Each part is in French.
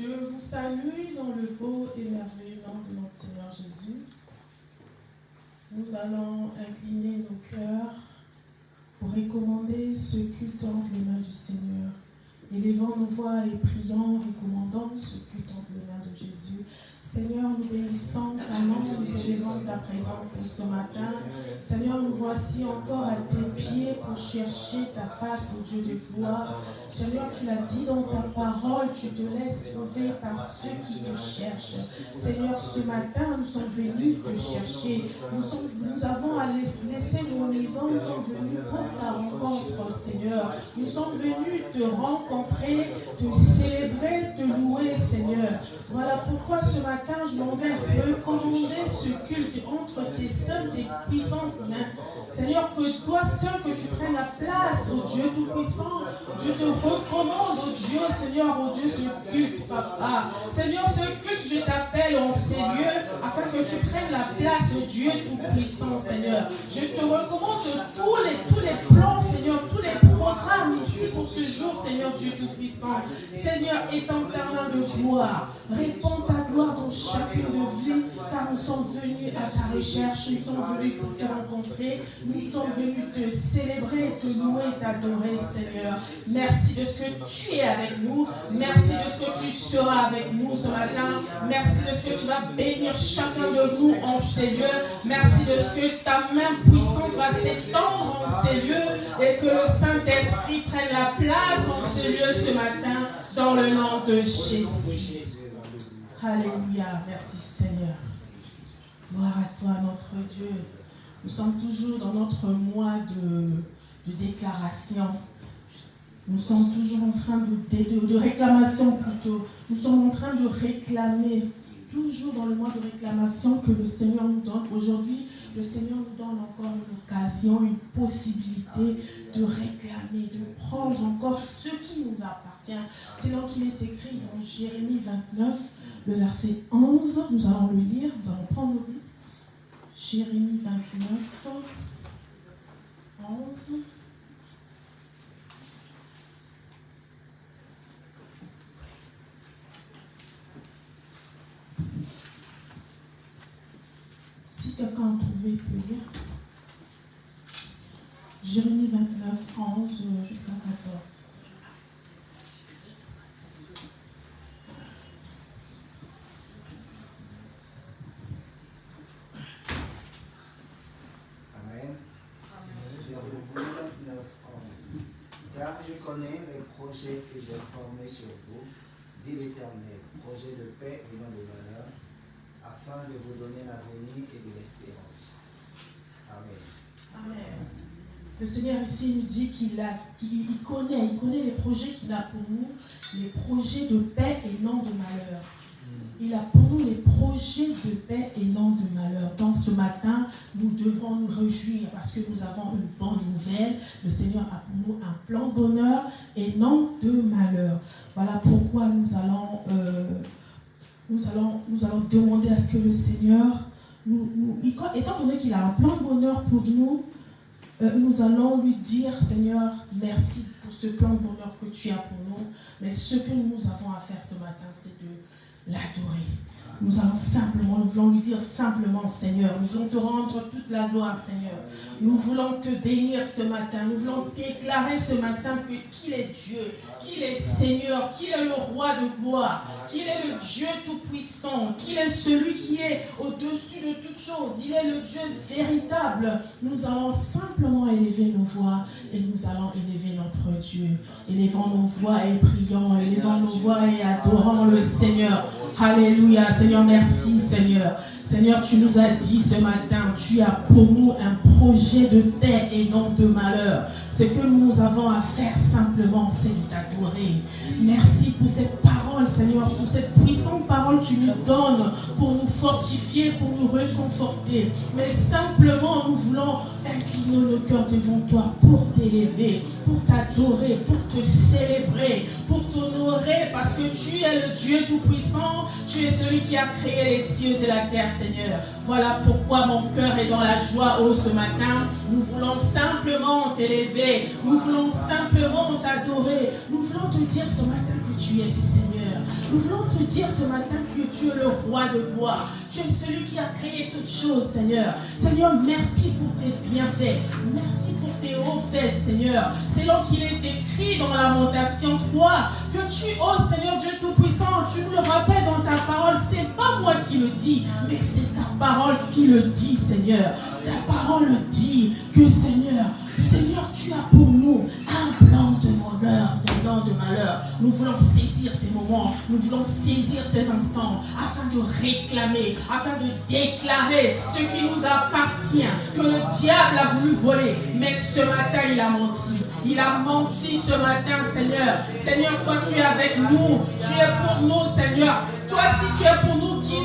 Je vous salue dans le beau et merveilleux nom de notre Seigneur Jésus. Nous allons incliner nos cœurs pour recommander ce culte entre les mains du Seigneur. Élevons nos voix et prions, recommandons ce culte entre les mains de Jésus. Seigneur, nous bénissons ta nom, nous élevons ta présence ce matin. Seigneur, nous voici encore à tes pieds pour chercher ta face, au Dieu de gloire. Seigneur, tu l'as dit dans ta parole, tu te laisses trouver par ceux qui te cherchent. Seigneur, ce matin, nous sommes venus te chercher. Nous avons à laisser nos maisons, nous sommes venus pour ta rencontre, Seigneur. Nous sommes venus te rencontrer, te célébrer, te louer, Seigneur. Voilà pourquoi ce matin, je m'en vais recommander ce culte entre tes saintes et puissantes mains. Seigneur, que toi seul, que tu prennes la place, au Dieu tout-puissant. Je te recommande, au Dieu, Seigneur, au Dieu, ce culte, Papa. Seigneur, ce culte, je t'appelle en ces lieux, afin que tu prennes la place, au Dieu tout-puissant, Seigneur. Je te recommande tous les plans, Seigneur, tous les programmes ici pour ce jour, Seigneur, Dieu tout-puissant. Seigneur, éternel de gloire, réponds ta gloire dans chacune de nos vies, car nous sommes venus à ta recherche, nous sommes venus pour te rencontrer, nous sommes venus te célébrer, te louer, t'adorer, Seigneur. Merci de ce que tu es avec nous, merci de ce que tu seras avec nous ce matin, merci de ce que tu vas bénir chacun de nous en ces lieux, merci de ce que ta main puissante va s'étendre en ces lieux et que le Saint-Esprit prenne la place en ces lieux ce matin dans le nom de Jésus. Alléluia, merci Seigneur. Gloire à toi notre Dieu. Nous sommes toujours dans notre mois de déclaration. Nous sommes toujours en train de réclamation plutôt. Nous sommes en train de réclamer, toujours dans le mois de réclamation que le Seigneur nous donne. Aujourd'hui, le Seigneur nous donne encore une occasion, une possibilité de réclamer, de prendre encore ce qui nous appartient. C'est donc qu'il est écrit dans Jérémie 29, le verset 11. Nous allons le lire, nous allons prendre le livre. Jérémie 29, 11. Si quelqu'un a trouvé, il peut lire. Jérémie 29, 11 jusqu'à 14. Car je connais les projets que j'ai formés sur vous, dit l'Éternel, projets de paix et non de malheur, afin de vous donner l'avenir et de l'espérance. Amen. Amen. Le Seigneur ici nous dit qu'il connaît les projets qu'il a pour nous, les projets de paix et non de malheur. Il a pour nous les projets de paix et non de malheur. Donc ce matin, nous devons nous réjouir parce que nous avons une bonne nouvelle. Le Seigneur a pour nous un plan de bonheur et non de malheur. Voilà pourquoi nous allons demander à ce que le Seigneur, étant donné qu'il a un plan de bonheur pour nous, nous allons lui dire, Seigneur, merci pour ce plan de bonheur que tu as pour nous. Mais ce que nous avons à faire ce matin, c'est de l'adorer. Nous voulons lui dire simplement, Seigneur, nous voulons te rendre toute la gloire, Seigneur. Nous voulons te bénir ce matin. Nous voulons déclarer ce matin qu'il est Dieu, qu'il est Seigneur, qu'il est le roi de gloire, qu'il est le Dieu tout-puissant, qu'il est celui qui est au-dessus de toutes choses. Il est le Dieu véritable. Nous allons simplement élever nos voix et nous allons élever notre Dieu. Élevons nos voix et prions, élevons nos voix et adorons le Seigneur. Alléluia, Seigneur, merci Seigneur. Seigneur, tu nous as dit ce matin, tu as pour nous un projet de paix et non de malheur. Ce que nous avons à faire simplement, c'est de t'adorer. Merci pour cette parole, Seigneur, pour cette puissante parole que tu nous donnes pour nous fortifier, pour nous réconforter. Mais simplement, nous voulons incliner nos cœurs devant toi pour t'élever, pour t'adorer, pour te célébrer, pour t'honorer, parce que tu es le Dieu tout-puissant, tu es celui qui a créé les cieux et la terre, Seigneur. Voilà pourquoi mon cœur est dans la joie, ce matin. Nous voulons simplement t'élever, nous voulons simplement t'adorer, nous voulons te dire ce matin que tu es Seigneur. Nous voulons te dire ce matin que tu es le roi de gloire. Tu es celui qui a créé toutes choses, Seigneur. Seigneur, merci pour tes bienfaits. Merci pour tes hauts faits, Seigneur. C'est là qu'il est écrit dans Lamentation 3 que tu, oh Seigneur Dieu Tout-Puissant, tu nous le rappelles dans ta parole. C'est pas moi qui le dis, mais c'est ta parole qui le dit, Seigneur. Ta parole dit que, Seigneur, tu as pour nous un plan de bonheur, un plan de malheur. Nous voulons saisir ces moments, nous voulons saisir ces instants afin de réclamer, afin de déclarer ce qui nous appartient, que le diable a voulu voler. Mais ce matin, il a menti. Il a menti ce matin, Seigneur. Seigneur, toi, tu es avec nous. Tu es pour nous, Seigneur. Toi, si tu es pour nous, qui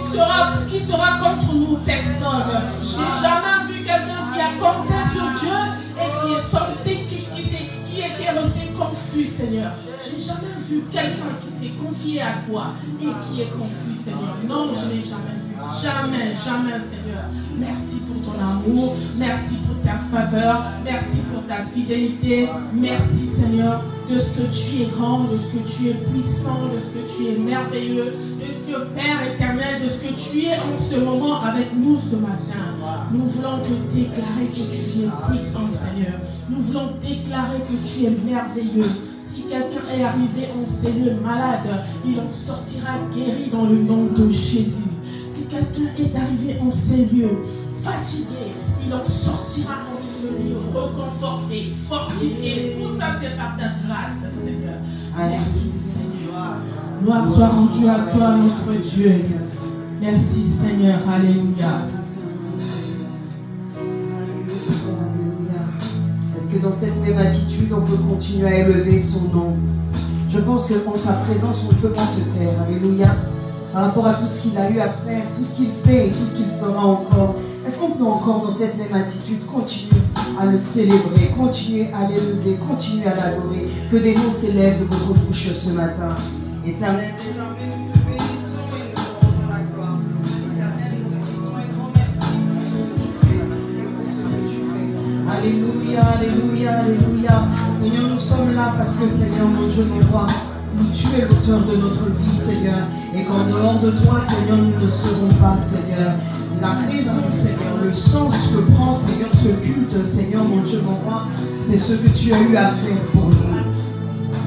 sera contre nous? Personne. Je n'ai jamais vu quelqu'un qui a compté sur Dieu et qui est sorti, qui était resté confus, Seigneur. Je n'ai jamais vu quelqu'un qui s'est confié à toi et qui est confus, Seigneur. Non, je n'ai jamais vu. Jamais, jamais, Seigneur. Merci pour ton amour. Merci pour ta faveur. Merci pour ta fidélité. Merci, Seigneur, de ce que tu es grand, de ce que tu es puissant, de ce que tu es merveilleux, de ce que, Père éternel, de ce que tu es en ce moment avec nous ce matin. Nous voulons te déclarer que tu es puissant, Seigneur. Nous voulons déclarer que tu es merveilleux. Si quelqu'un est arrivé en ces lieux malade, il en sortira guéri dans le nom de Jésus. Si quelqu'un est arrivé en ces lieux fatigué, il en sortira en ce lieu reconforté, fortifié. Tout ça, c'est par ta grâce, Seigneur. Merci, Seigneur. Gloire soit rendue à toi, notre Dieu. Merci, Seigneur. Alléluia. Est-ce que dans cette même attitude, on peut continuer à élever son nom? Je pense qu'en sa présence, on ne peut pas se taire. Alléluia. Par rapport à tout ce qu'il a eu à faire, tout ce qu'il fait et tout ce qu'il fera encore. Est-ce qu'on peut encore, dans cette même attitude, continuer à le célébrer, continuer à l'élever, continuer à l'adorer? Que des mots s'élèvent de votre bouche ce matin. Éternel, désormais, nous te bénissons et nous te rendons la gloire. Éternel, nous te disons un grand merci pour ce que tu fais. Alléluia, alléluia, alléluia. Seigneur, nous sommes là parce que, Seigneur, mon Dieu, mon roi, tu es l'auteur de notre vie, Seigneur. Et qu'en dehors de toi, Seigneur, nous ne serons pas, Seigneur. La raison, Seigneur, le sens que prend, Seigneur, ce culte, Seigneur, mon Dieu, mon roi, c'est ce que tu as eu à faire pour nous.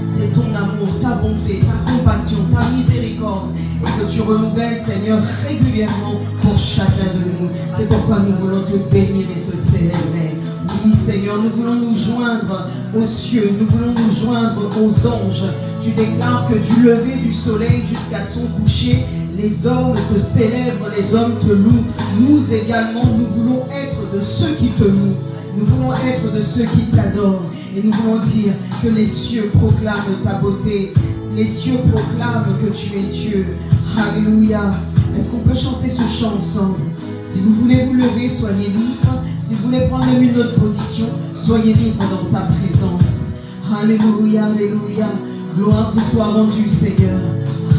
C'est ton amour, ta bonté, ta compassion, ta miséricorde, et que tu renouvelles, Seigneur, régulièrement pour chacun de nous. C'est pourquoi nous voulons te bénir et te célébrer. Oui, Seigneur, nous voulons nous joindre aux cieux, nous voulons nous joindre aux anges. Tu déclares que du lever du soleil jusqu'à son coucher, les hommes te célèbrent, les hommes te louent. Nous également, nous voulons être de ceux qui te louent. Nous voulons être de ceux qui t'adorent. Et nous voulons dire que les cieux proclament ta beauté. Les cieux proclament que tu es Dieu. Alléluia. Est-ce qu'on peut chanter ce chant ensemble? Si vous voulez vous lever, soyez libre. Si vous voulez prendre une autre position, soyez libre dans sa présence. Alléluia, alléluia. Gloire te soit rendue, Seigneur.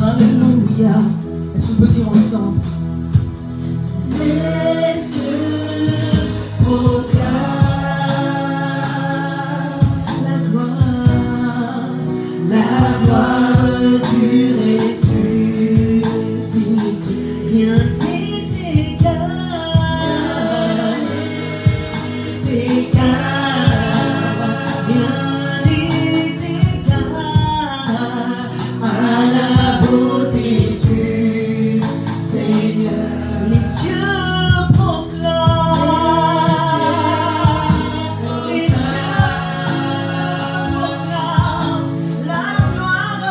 Alléluia. Est-ce qu'on peut dire ensemble? Les cieux proclament la gloire du ressuscité. Rien n'est égal, rien n'est égal à la beauté du Seigneur. Les cieux proclament, les cieux proclament la gloire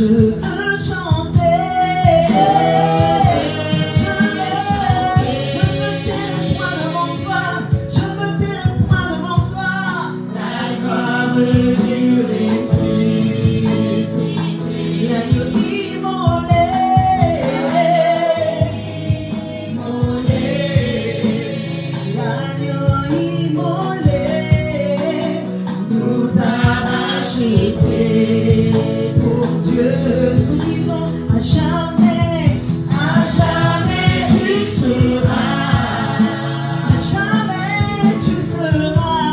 veux chanter. Je me tairai point devant toi. Je me tairai point devant toi. La gloire de Dieu ressuscité. L'agneau immolé. L'agneau immolé nous a rachetés pour Dieu. Nous disons à jamais tu seras, à jamais tu seras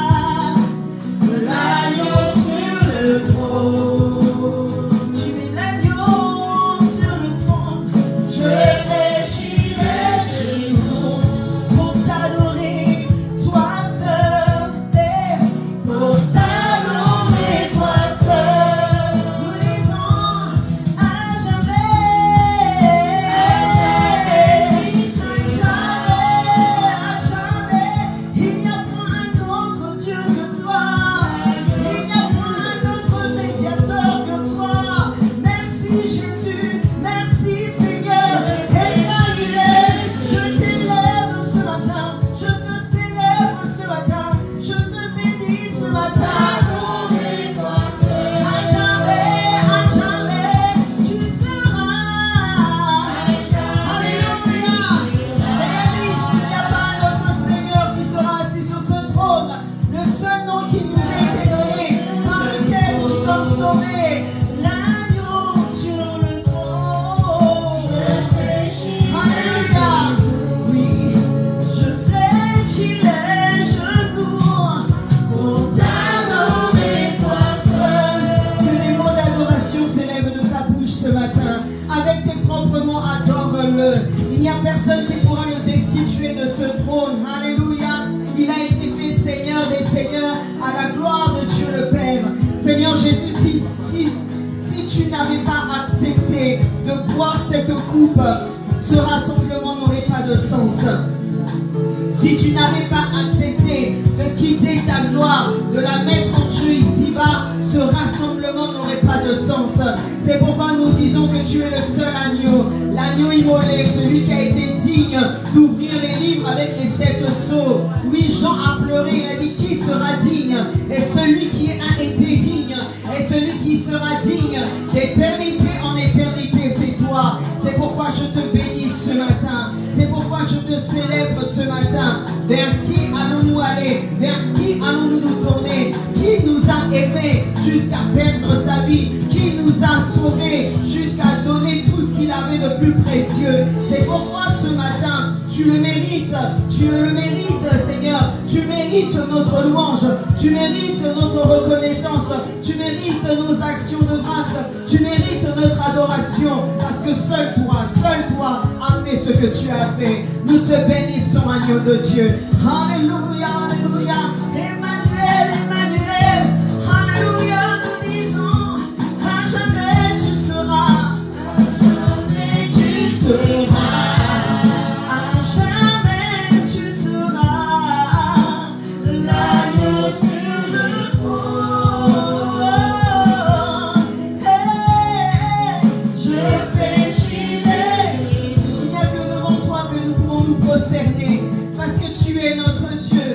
l'agneau sur le trône. Tu es l'agneau sur le trône. Je fléchirai genoux pour t'adorer, toi seul, pour t'adorer, toi seul. Nous disons à jamais, il n'y a point un autre Dieu que toi, il n'y a point un autre médiateur que toi. Merci Jésus, merci Seigneur. Emmanuel, je t'élève ce matin, je te célèbre ce matin, je te bénis ce matin. À jamais, tu seras. Alléluia. Réalise, il n'y a pas un autre Seigneur qui sera assis sur ce trône. Le seul nom qui nous a été donné, par lequel nous sommes sauvés. L'agneau sur le trône. Alléluia. Oui, je fléchis les genoux pour t'adorer, toi seul. Que des mots d'adoration s'élèvent de ta bouche ce matin. Avec tes propres mots, adore-le. Il n'y a personne qui pourra le destituer de ce trône. Alléluia. Il a été fait Seigneur des Seigneurs à la gloire de Dieu le Père. Seigneur Jésus, si tu n'avais pas accepté de boire cette coupe, ce rassemblement n'aurait pas de sens. Si tu n'avais pas accepté de quitter ta gloire, de la mettre en jeu ici-bas, ce rassemblement n'aurait pas de sens. C'est pourquoi nous disons que tu es le seul agneau, l'agneau immolé, celui qui a été digne d'ouvrir les livres avec les 7 sceaux. Oui, Jean a pleuré, il a dit qui sera digne? Et celui qui a été digne, et celui qui sera digne d'éternité en éternité, c'est toi. C'est pourquoi je te bénis ce matin. C'est pourquoi je te célèbre ce matin. Vers qui allons-nous aller? Vers qui allons-nous nous tourner? Qui nous a aimés jusqu'à perdre sa vie? Qui nous a sauvés jusqu'à donner tout ce qu'il avait de plus précieux? C'est pourquoi ce matin, tu le mérites, Seigneur. Tu mérites notre louange, tu mérites notre reconnaissance, tu mérites nos actions de grâce, tu mérites notre adoration, parce que seul toi as fait ce que tu as fait. Nous te bénissons, agneau de Dieu. Alléluia, alléluia. Emmanuel, Emmanuel. Alléluia, nous disons, à jamais tu seras. À jamais tu seras. À jamais tu seras. L'agneau sur le trône. Hey, je fléchirai. Il n'y a que devant toi que nous pouvons nous prosterner, parce que tu es notre Dieu.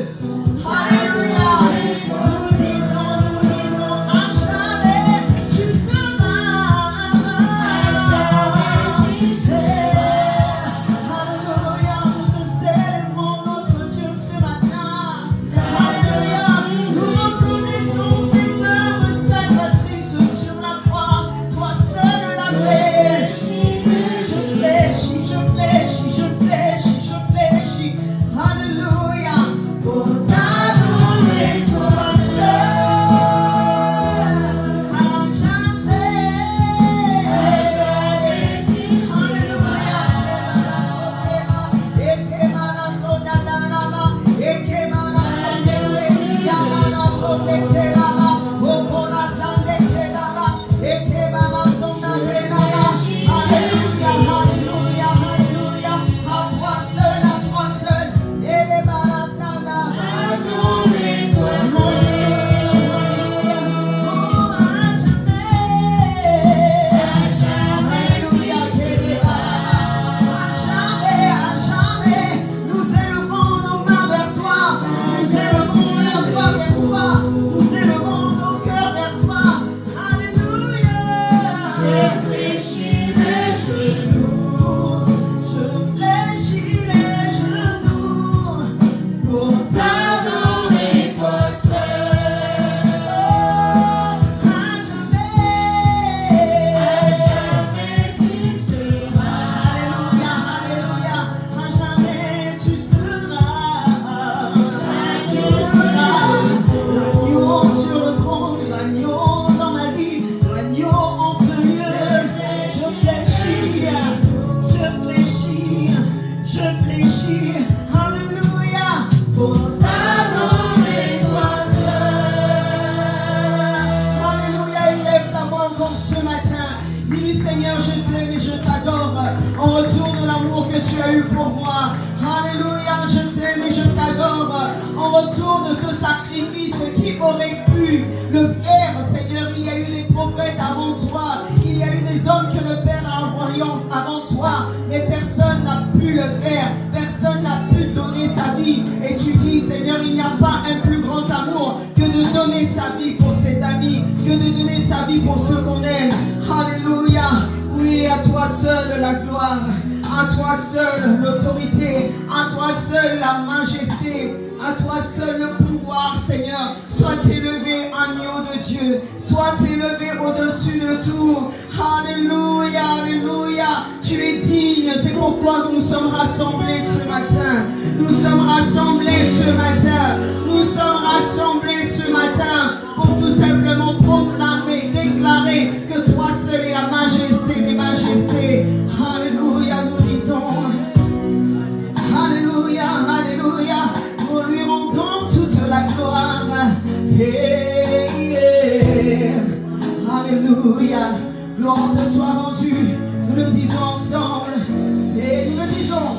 eu pour moi. Alléluia, je t'aime et je t'adore. En retour de ce sacrifice, qui aurait pu le faire, Seigneur? Il y a eu des prophètes avant toi, il y a eu des hommes que le Père a envoyés avant toi, mais personne n'a pu le faire, personne n'a pu donner sa vie. Et tu dis, Seigneur, il n'y a pas un plus grand amour que de donner sa vie pour ses amis, que de donner sa vie pour ceux qu'on aime. Alléluia. Oui, à toi seul la gloire, à toi seul l'autorité, à toi seul la majesté, à toi seul le pouvoir, Seigneur. Sois élevé, agneau de Dieu, sois élevé au-dessus de tout. Alléluia, alléluia. Tu es digne, c'est pourquoi nous sommes rassemblés ce matin. Nous sommes rassemblés ce matin. Nous sommes rassemblés ce matin pour tout simplement proclamer, déclarer que toi seul es la majesté des majestés. Alléluia, nous disons. Alléluia, alléluia. Nous lui rendons toute la gloire. Yeah, yeah. Alléluia. Gloire te soit rendue. Nous le disons ensemble. Et nous le disons.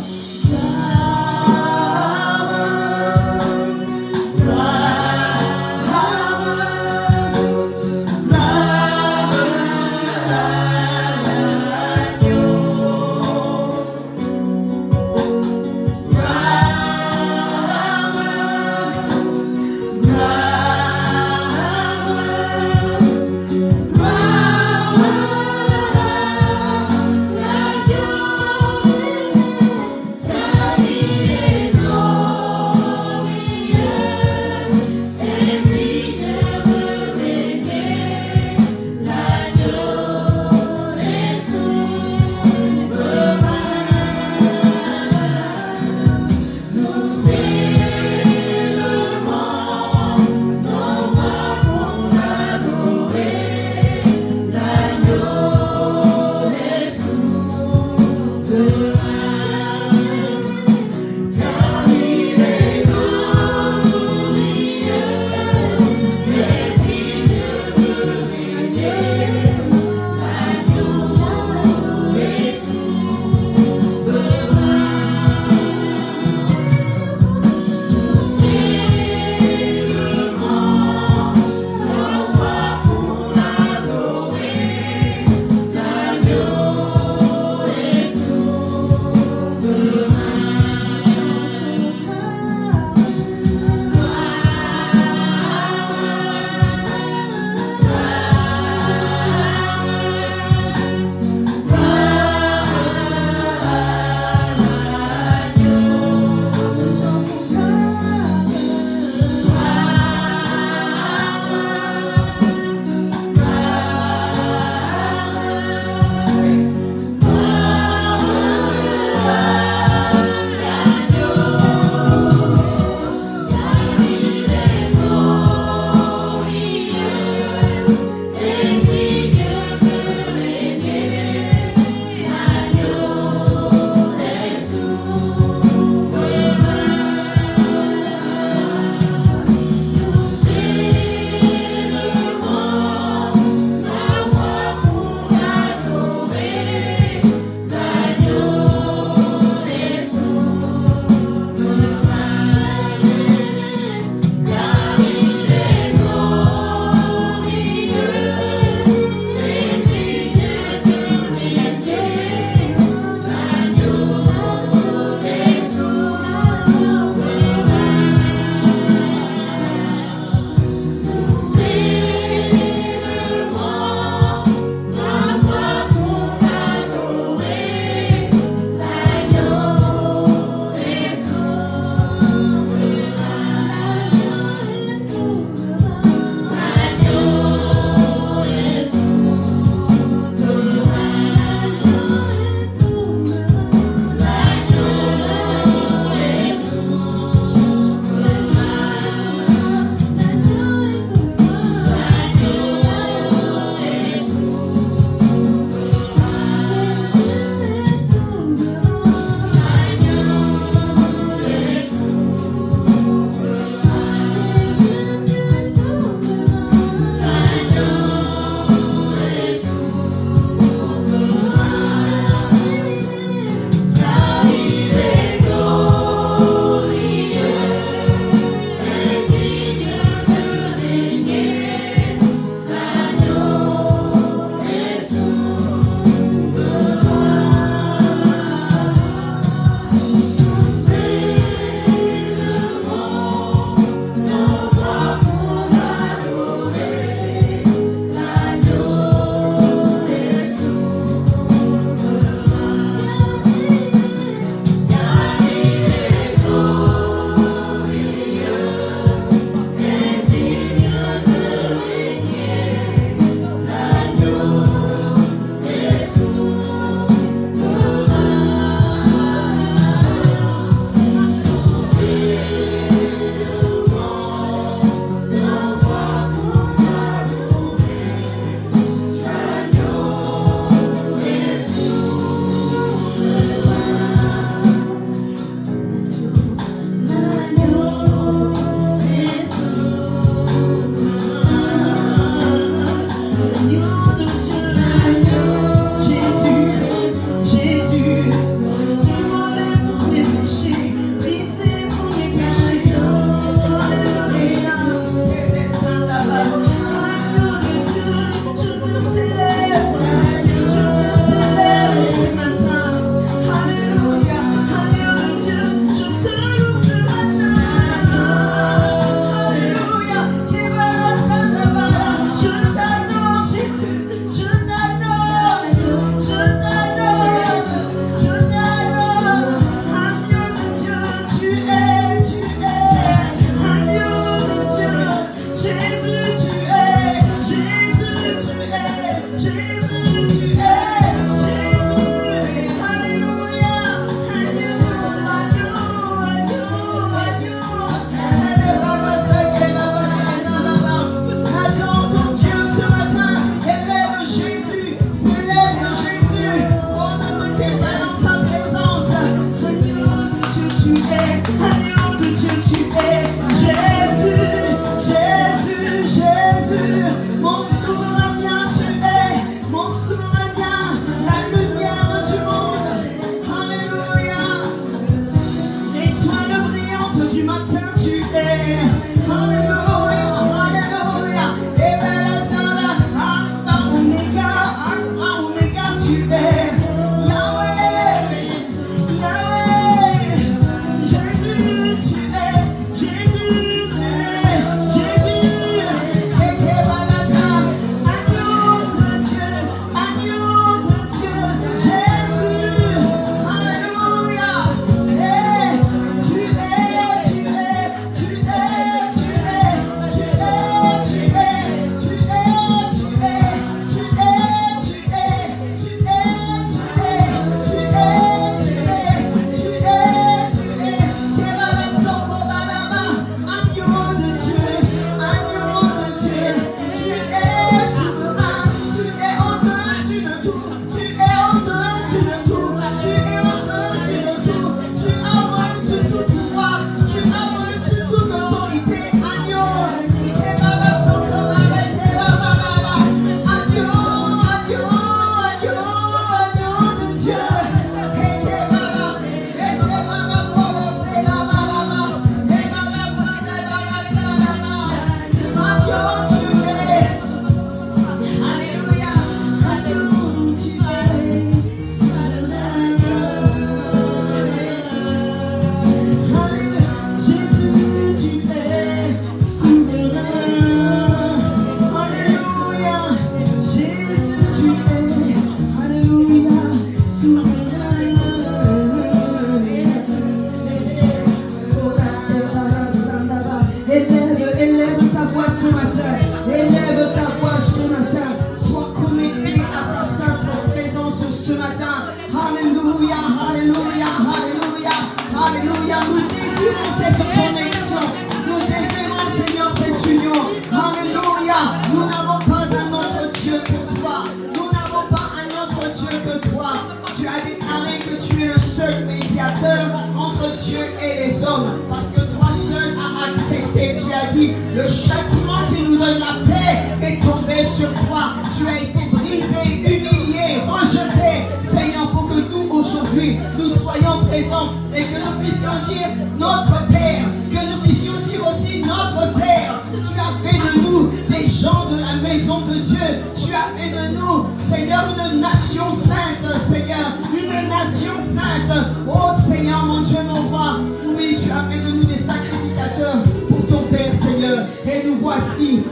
vérité. Tu as dit, le châtiment qui nous donne la paix est tombé sur toi. Tu as été brisé, humilié, rejeté. Seigneur, pour que nous, aujourd'hui, nous soyons présents et que nous puissions dire notre Père, que nous puissions dire aussi notre Père. Tu as fait de nous des gens de la maison de Dieu. Tu as fait de nous, Seigneur, une nation sainte, Seigneur, une nation sainte. Oh Seigneur, mon Dieu, mon roi, oui, tu as fait de nous des sacrificateurs pour ton Père, Seigneur. Et nous voici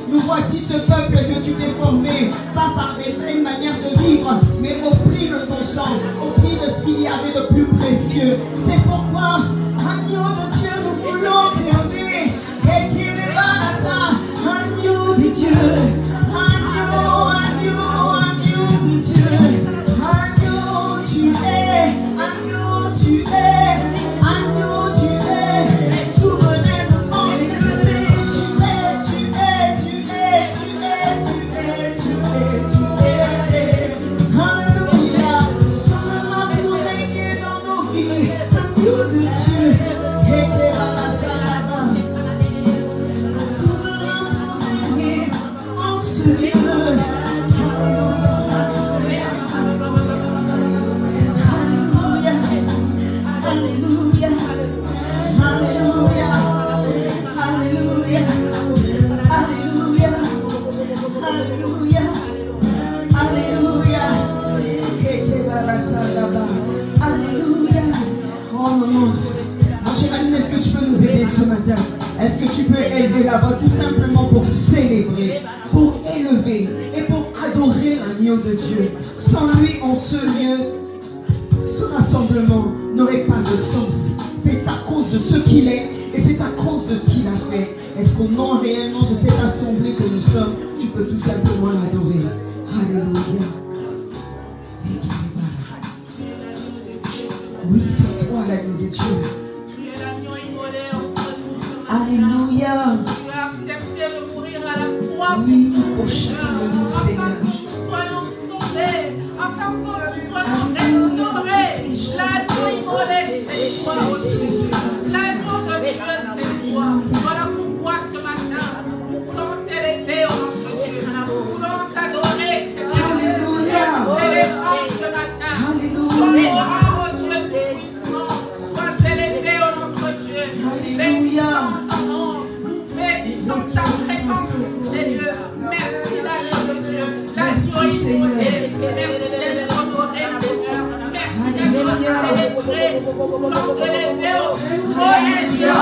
ce peuple que tu t'es formé, pas par des pleines manières de vivre, mais au prix de ton sang, au prix de ce qu'il y avait de plus précieux. C'est pourquoi, agneau de Dieu, nous voulons t'élever. Et qu'il est balasa, agneau de Dieu, agneau de Dieu, agneau tu es, agneau tu es, agneau tu es, souverainement élevé, tu es, alléluia, souverain pour régner dans nos vies, agneau de Dieu, et qu'il est balasa, souverain pour régner en ce lieu. Est-ce que tu peux nous aider ce matin? Est-ce que tu peux élever la voix tout simplement pour célébrer, pour élever et pour adorer l'agneau de Dieu? Sans lui, en ce lieu, ce rassemblement n'aurait pas de sens. C'est à cause de ce qu'il est et c'est à cause de ce qu'il a fait. Est-ce qu'au nom réellement de cette assemblée que nous sommes, tu peux tout simplement l'adorer? Alléluia. Oui, c'est toi l'agneau de Dieu. Alléluia. Tu as accepté de mourir à la croix. Oui, pour chacun de nous, Seigneur. Soyons sauvés, afin que nous soyons restaurés. L'agneau immolé, c'est toi aussi. L'agneau de Dieu, c'est toi. Voilà pourquoi ce matin, nous voulons t'élever, oh notre Dieu. Nous voulons t'adorer, Seigneur. Alléluia. Célébrons ce matin. Alléluia. Oh Dieu tout-puissant, sois élevé, oh notre Dieu. Alléluia. Bénissons ta présence, Seigneur. Merci, l'agneau de Dieu. Merci, Seigneur. Merci d'être honoré, Seigneur. Merci d'être célébré. Nous voulons te lever au plus haut des cieux.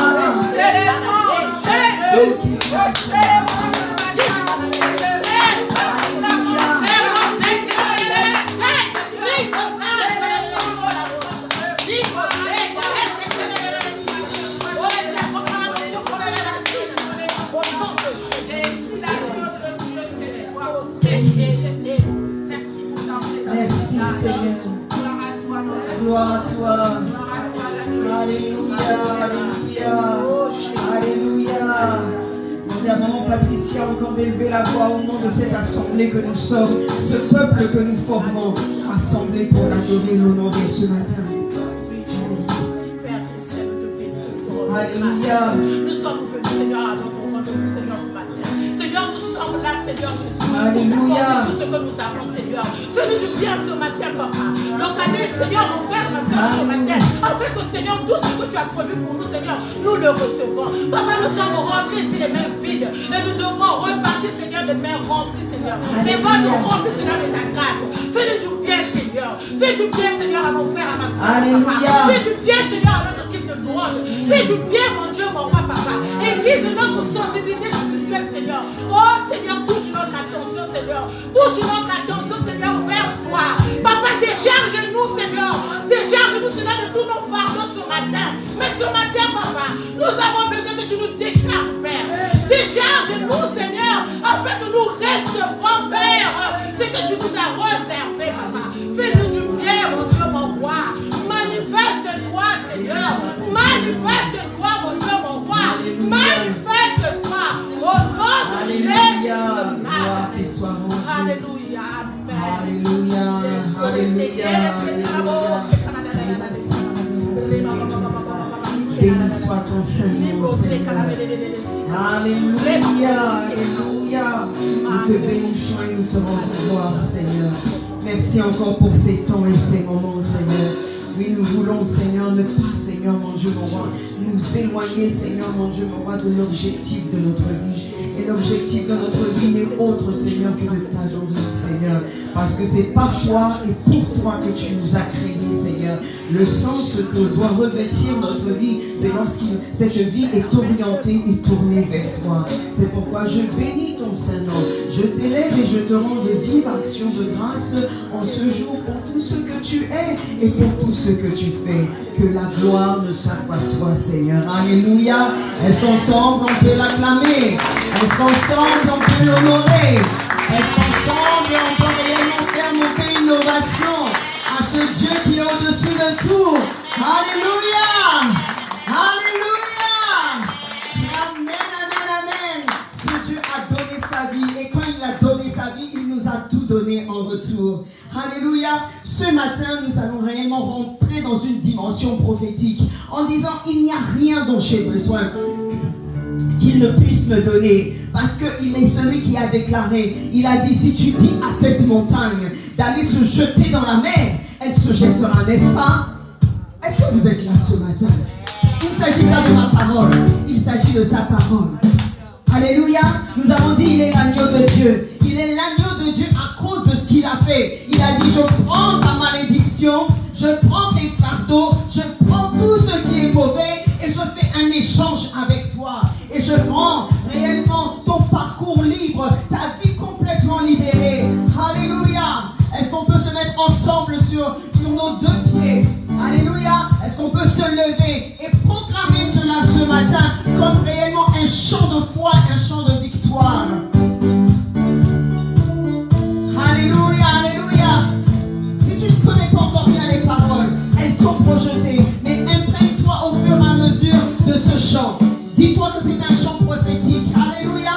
Célébrons Jésus. Célébrons ce matin, Seigneur. Merci Seigneur. Gloire à toi. Alléluia. Alléluia. Alléluia. On a maman Patricia encore d'élever la voix au nom de cette assemblée que nous sommes, ce peuple que nous formons, assemblée pour l'adorer, l'honorer ce matin. Alléluia. Nous sommes venus, Seigneur, avant ton rendez-vous, Seigneur, ce matin. Seigneur, nous sommes là, Seigneur Jésus. Alléluia. Tout ce que nous avons, Seigneur. Fais-nous du bien ce matin, papa. Donc, allez, Seigneur, mon frère, ma soeur, ce matin. Afin que, Seigneur, tout ce que tu as prévu pour nous, Seigneur, nous le recevons. Papa, nous sommes rentrés ici les mains vides. Et nous devons repartir, Seigneur, les mains remplies, Seigneur. Les mains nous remplies, Seigneur, de ta grâce. Fais-nous du bien, Seigneur. Fais du bien, Seigneur, à mon frère, à ma soeur. Alléluia. Fais du bien, Seigneur, à notre équipe de louange. Fais du bien, mon Dieu, mon roi, papa. Aiguise notre sensibilité spirituelle, Seigneur. Oh, Seigneur, touche notre attention, Seigneur. Touche notre attention, Seigneur, vers toi. Papa, décharge-nous, Seigneur. Décharge-nous, Seigneur, de tous nos fardeaux ce matin. Mais ce matin, papa, nous avons besoin que tu nous décharges, Père. Décharge-nous, Seigneur, afin que nous recevrons, Père, ce que tu nous as réservé, papa. Fais-nous du bien, mon Dieu, mon roi. Manifeste-toi, Seigneur. Manifeste-toi, mon Dieu, mon roi. Manifeste-toi au nom de Jésus. Gloire te soit rendue. Alléluia. Alléluia. Alléluia. Béni soit ton ton saint nom, Seigneur. Alléluia, alléluia. Nous te bénissons et nous te rendons gloire, Seigneur. Merci encore pour ces temps et ces moments, Seigneur. Oui, nous voulons, Seigneur, ne pas, Seigneur, mon Dieu, mon roi, nous éloigner, Seigneur, mon Dieu, mon roi, de l'objectif de notre vie. Et l'objectif de notre vie n'est autre, Seigneur, que de t'adorer, Seigneur. Parce que c'est par toi et pour toi que tu nous as créés, Seigneur. Le sens que doit revêtir notre vie, c'est lorsque cette vie est orientée et tournée vers toi. C'est pourquoi je bénis ton Saint-Nom. Je t'élève et je te rends de vives actions de grâce en ce jour pour tout ce que tu es et pour tout ce que tu fais. Que la gloire ne soit pas toi, Seigneur. Alléluia. Est-ce qu'ensemble on peut l'acclamer? Est-ce qu'ensemble on peut l'honorer? Est-ce qu'ensemble on peut réellement faire monter une ovation à ce Dieu qui est au-dessus de tout? Alléluia! Alléluia! Amen, amen, amen. Ce Dieu a donné sa vie et quand il a donné sa vie, il nous a tout donné en retour. Alléluia. Ce matin, nous allons réellement rentrer dans une dimension prophétique en disant il n'y a rien dont j'ai besoin qu'il ne puisse me donner, parce qu'il est celui qui a déclaré, il a dit, si tu dis à cette montagne d'aller se jeter dans la mer, elle se jettera, n'est-ce pas? Est-ce que vous êtes là ce matin? Il ne s'agit pas de ma parole, il s'agit de sa parole. Alléluia. Nous avons dit, il est l'agneau de Dieu. Il est l'agneau de Dieu à cause de ce qu'il a fait. Il a dit, je prends ta malédiction, je prends tes fardeaux, je prends tout ce qui est mauvais et je fais un échange avec toi. Et je prends réellement ton parcours libre, ta vie complètement libérée. Alléluia. Est-ce qu'on peut se mettre ensemble sur nos deux pieds? Alléluia. Est-ce qu'on peut se lever et proclamer cela ce matin comme réellement un chant de foi, un chant de victoire? Alléluia, alléluia. Si tu ne connais pas encore bien les paroles, elles sont projetées, mais imprègne-toi au fur et à mesure de ce chant. Dis-toi que c'est un chant prophétique. Alléluia.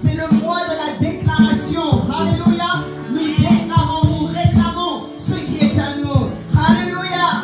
C'est le mois de la déclaration. Alléluia. Nous déclarons, nous réclamons ce qui est à nous. Alléluia.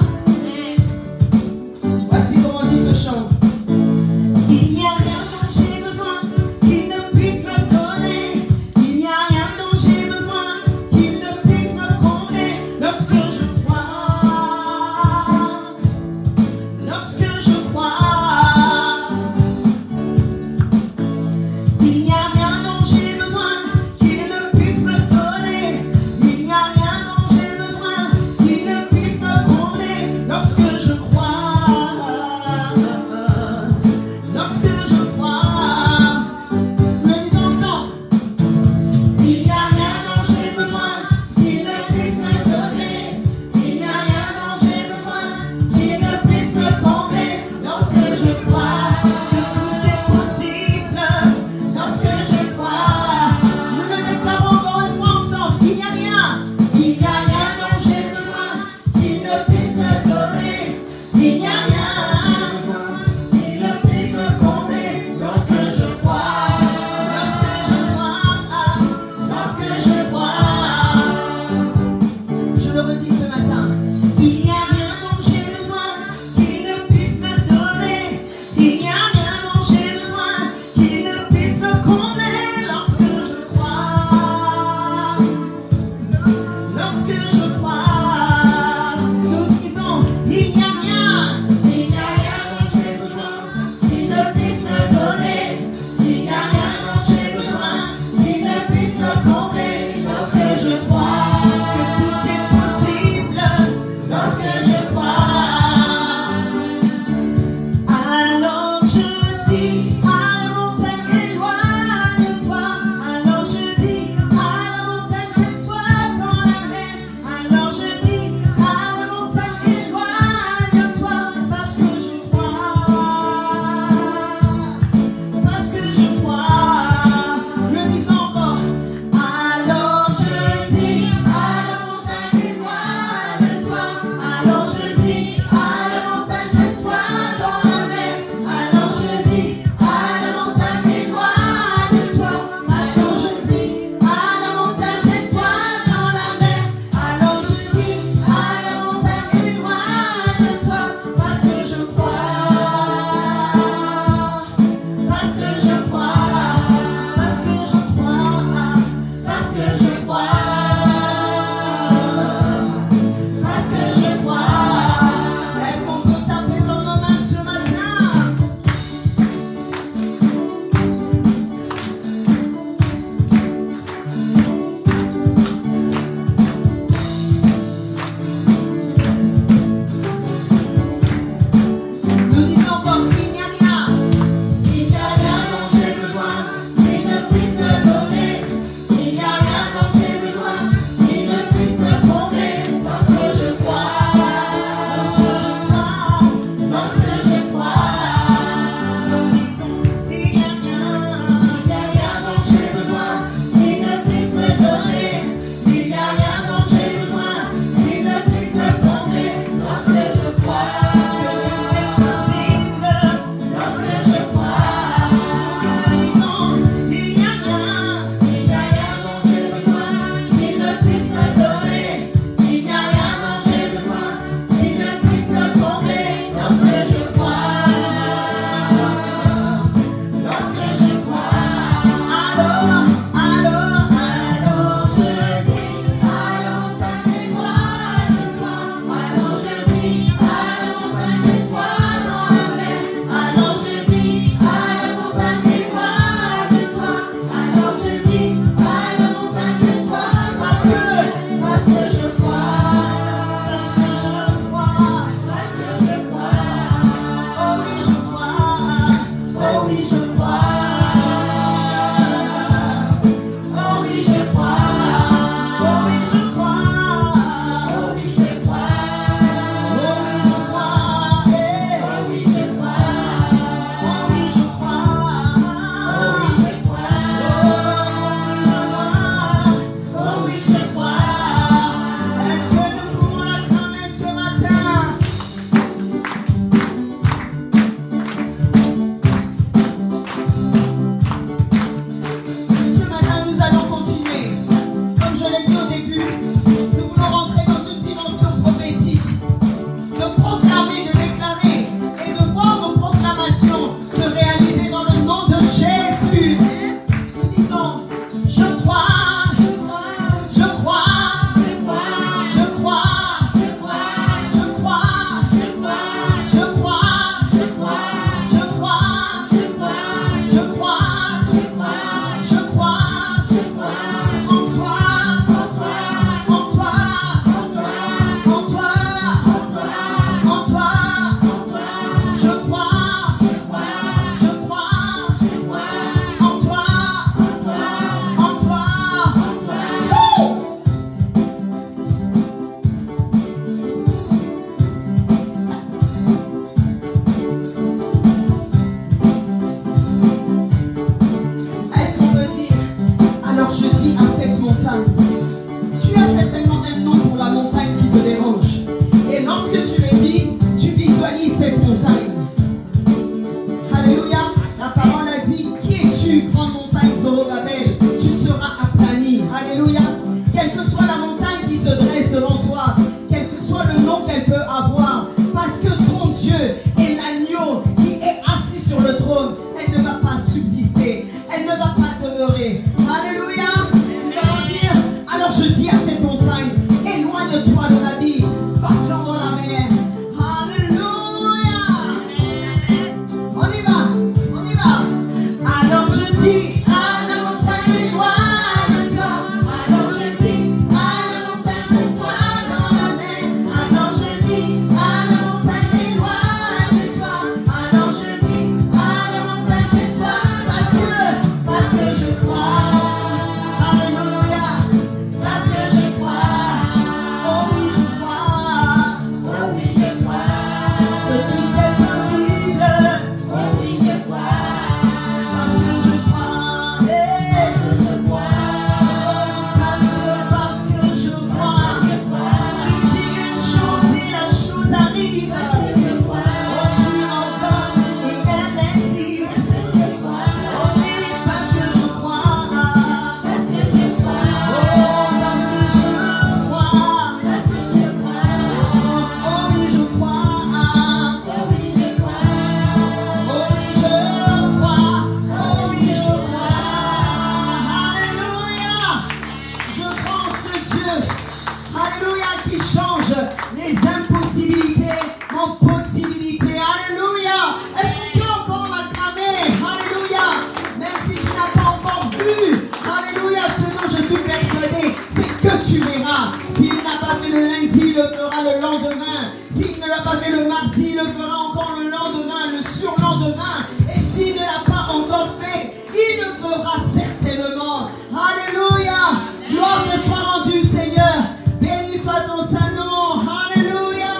il le fera le lendemain. S'il ne l'a pas fait le mardi, il le fera encore le lendemain, le surlendemain. Et s'il ne l'a pas encore fait, il le fera certainement. Alléluia. Gloire te soit rendue, Seigneur. Béni soit ton saint nom. Alléluia.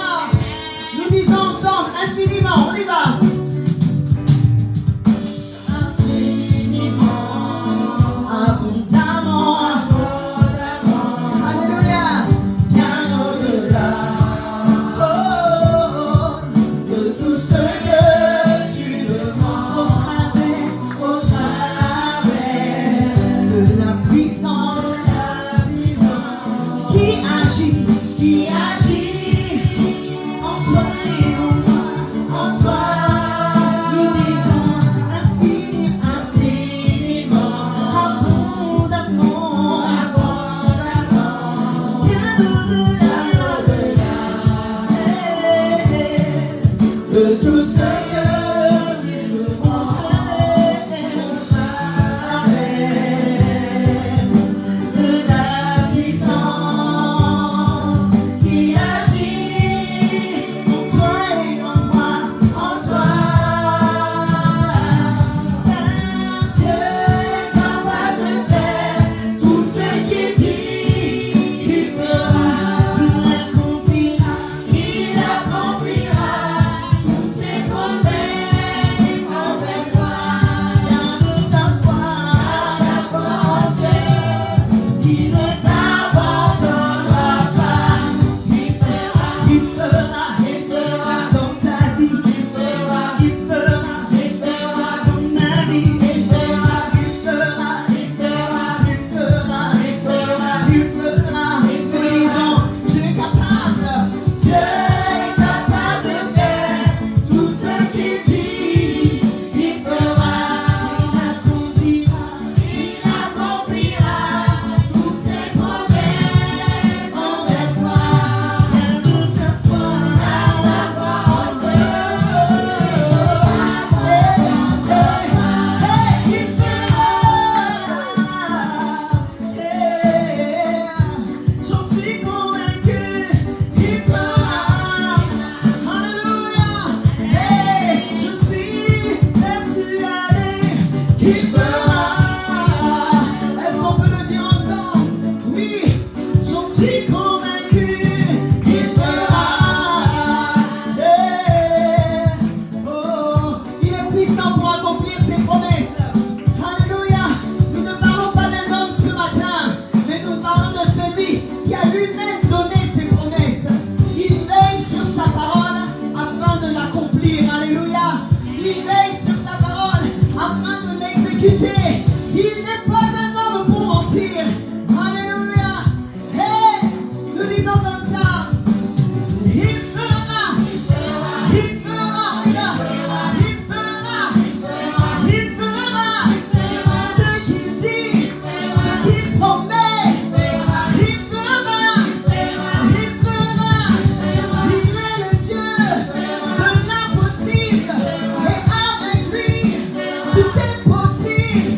Nous disons ensemble, infiniment, on y va. Qui agit en toi et en moi, en toi, nous disons infiniment, abondamment, bien au-delà, de tout ce que tu veux montrer, de la puissance. Tout est possible.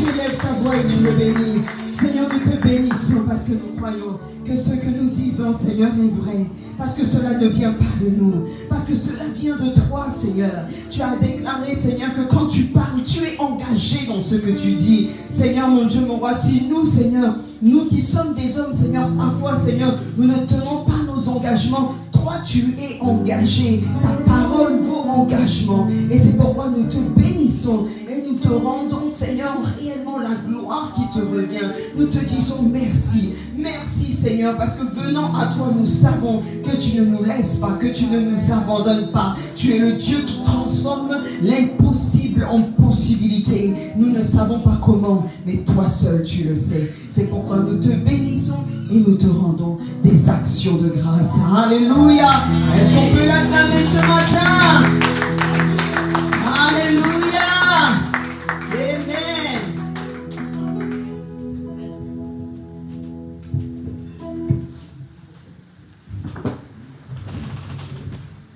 tu élèves ta voix et tu le bénis. Seigneur, nous te bénissons parce que nous croyons que ce que nous disons, Seigneur, est vrai. Parce que cela ne vient pas de nous. Parce que cela vient de toi, Seigneur. Tu as déclaré, Seigneur, que quand tu parles, tu es engagé dans ce que tu dis. Seigneur, mon Dieu, mon roi, si nous, Seigneur, nous qui sommes des hommes, Seigneur, parfois, Seigneur, nous ne tenons pas nos engagements. Toi, tu es engagé. Ta parole vaut engagement. Et c'est pourquoi nous te bénissons. Et nous te rendons, Seigneur, réellement la gloire qui te revient. Nous te disons merci. Merci, Seigneur, parce que venant à toi, nous savons que tu ne nous laisses pas, que tu ne nous abandonnes pas. Tu es le Dieu qui transforme l'impossible en possibilité. Nous ne savons pas comment, mais toi seul, tu le sais. C'est pourquoi nous te bénissons et nous te rendons des actions de grâce. Alléluia. Est-ce qu'on peut l'acclamer ce matin? Alléluia. Amen.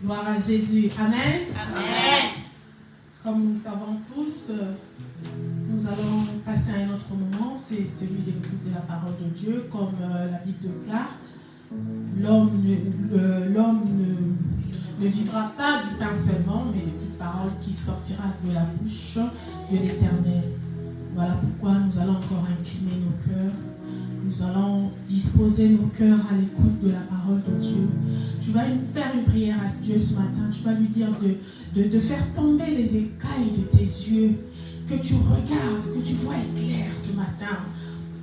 Gloire à Jésus. Amen. Amen. Comme nous le savons tous, nous allons passer à un autre moment, c'est celui de l'écoute de la parole de Dieu, comme la Bible déclare. L'homme ne vivra pas du pain seulement, mais de toute parole qui sortira de la bouche de l'Éternel. Voilà pourquoi nous allons encore incliner nos cœurs. Nous allons disposer nos cœurs à l'écoute de la parole de Dieu. Tu vas faire une prière à Dieu ce matin. Tu vas lui dire de faire tomber les écailles de tes yeux. Que tu regardes, que tu vois éclair ce matin.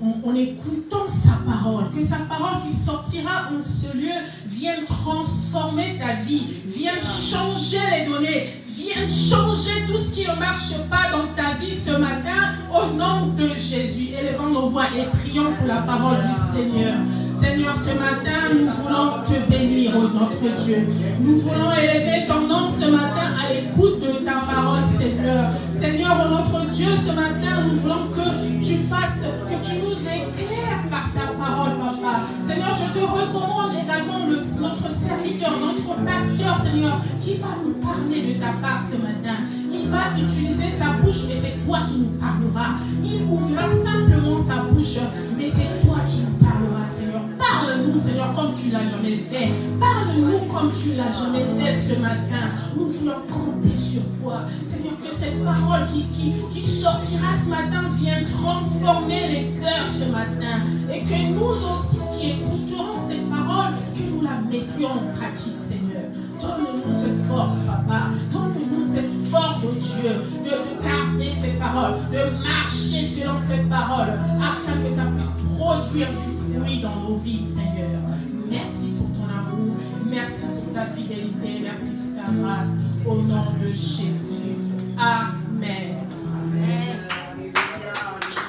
En écoutant sa parole. Que sa parole qui sortira en ce lieu vienne transformer ta vie. Vienne changer les données. Vienne changer tout ce qui ne marche pas dans ta vie ce matin. Au nom de Jésus. Élevons nos voix et prions pour la parole du Seigneur. Seigneur, ce matin, nous voulons te bénir, oh notre Dieu. Nous voulons élever ton nom ce matin à l'écoute de ta parole, Seigneur. Seigneur, oh notre Dieu, ce matin, nous voulons que tu fasses, que tu nous éclaires par ta parole, Papa. Seigneur, je te recommande également notre serviteur, notre pasteur, Seigneur, qui va nous parler de ta part ce matin. Il va utiliser sa bouche, mais c'est toi qui nous parleras. Il ouvrira simplement sa bouche, mais c'est toi qui nous parleras, Seigneur. Parle-nous, Seigneur, comme tu l'as jamais fait. Parle-nous comme tu l'as jamais fait ce matin. Nous voulons compter sur toi. Seigneur, que cette parole qui sortira ce matin vienne transformer les cœurs ce matin. Et que nous aussi qui écouterons cette parole, que nous la mettions en pratique, Seigneur. Donne-nous cette force, Papa. Donne-nous cette force, oh Dieu, de garder ces paroles, de marcher selon cette parole, afin que ça puisse produire du fruit dans nos vies, Seigneur. Merci pour ton amour, merci pour ta fidélité, merci pour ta grâce, au nom de Jésus. Amen. Amen.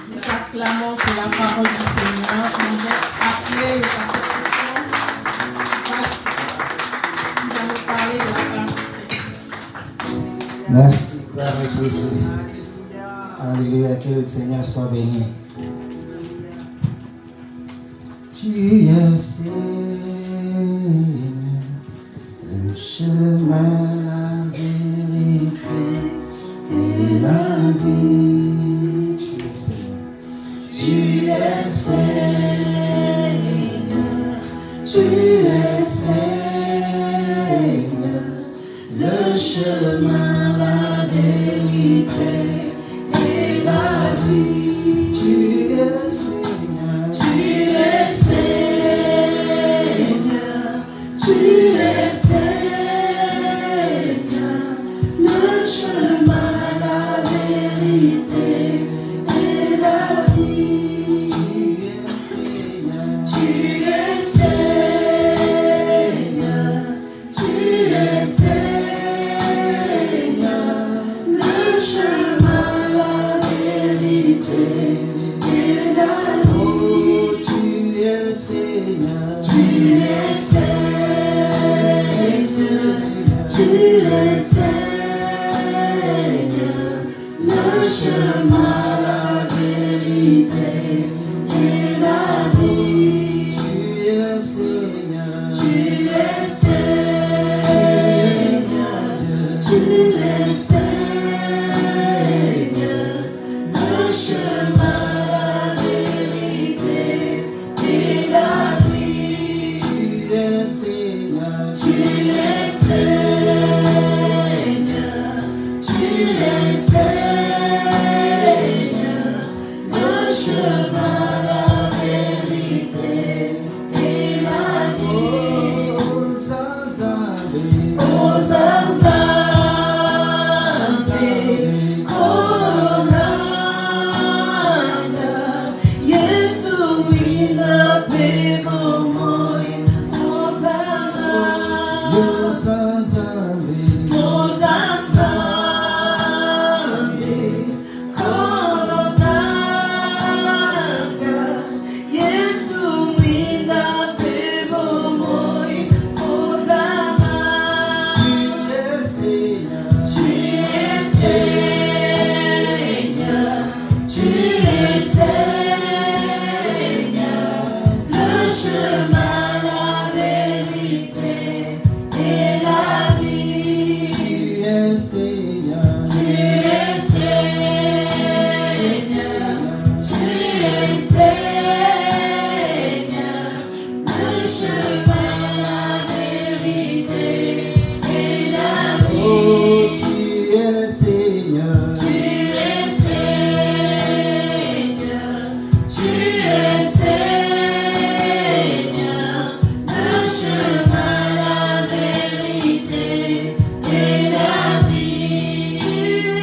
Nous acclamons pour la parole du Seigneur. Je vais appeler le pasteur. Nous allons parler de la parole du Seigneur. Merci, gloire à Jésus. Alléluia, que le Seigneur soit béni. Tu es Seigneur, le chemin, la vérité et la vie. Tu es Seigneur. Tu es Seigneur, tu es Seigneur, le chemin, la vérité et la vie. Tu es Seigneur, tu es Seigneur, tu es Seigneur, le chemin, la vérité et la vie. Tu es Seigneur, tu es Seigneur, le chemin, la vérité et la vie. Tu es Seigneur, tu es Seigneur, tu es Seigneur, le chemin, la vérité et la vie. Tu es Seigneur, tu es Seigneur, tu es Seigneur, le chemin. chemin, la vérité et la vie. Tu es Seigneur, Tu es Seigneur, tu es Seigneur, le chemin, la vérité et la vie. oh Zazabé, Oh Zazabé, Kolonanga, Yesu wina pego moi. Oh Zazabé, oh Zazabé, oh Zazabé, Kolonanga, Yesu wina pego moi. Oh Zazabé. tu es Seigneur, Tu es Seigneur, tu es Seigneur, le chemin, la vérité et la vie. tu es Seigneur, Tu es Seigneur, tu es Seigneur, le chemin, la vérité et la vie. oh tu es Seigneur, Tu es Seigneur, tu es Seigneur, le chemin, la vérité et la vie. Tu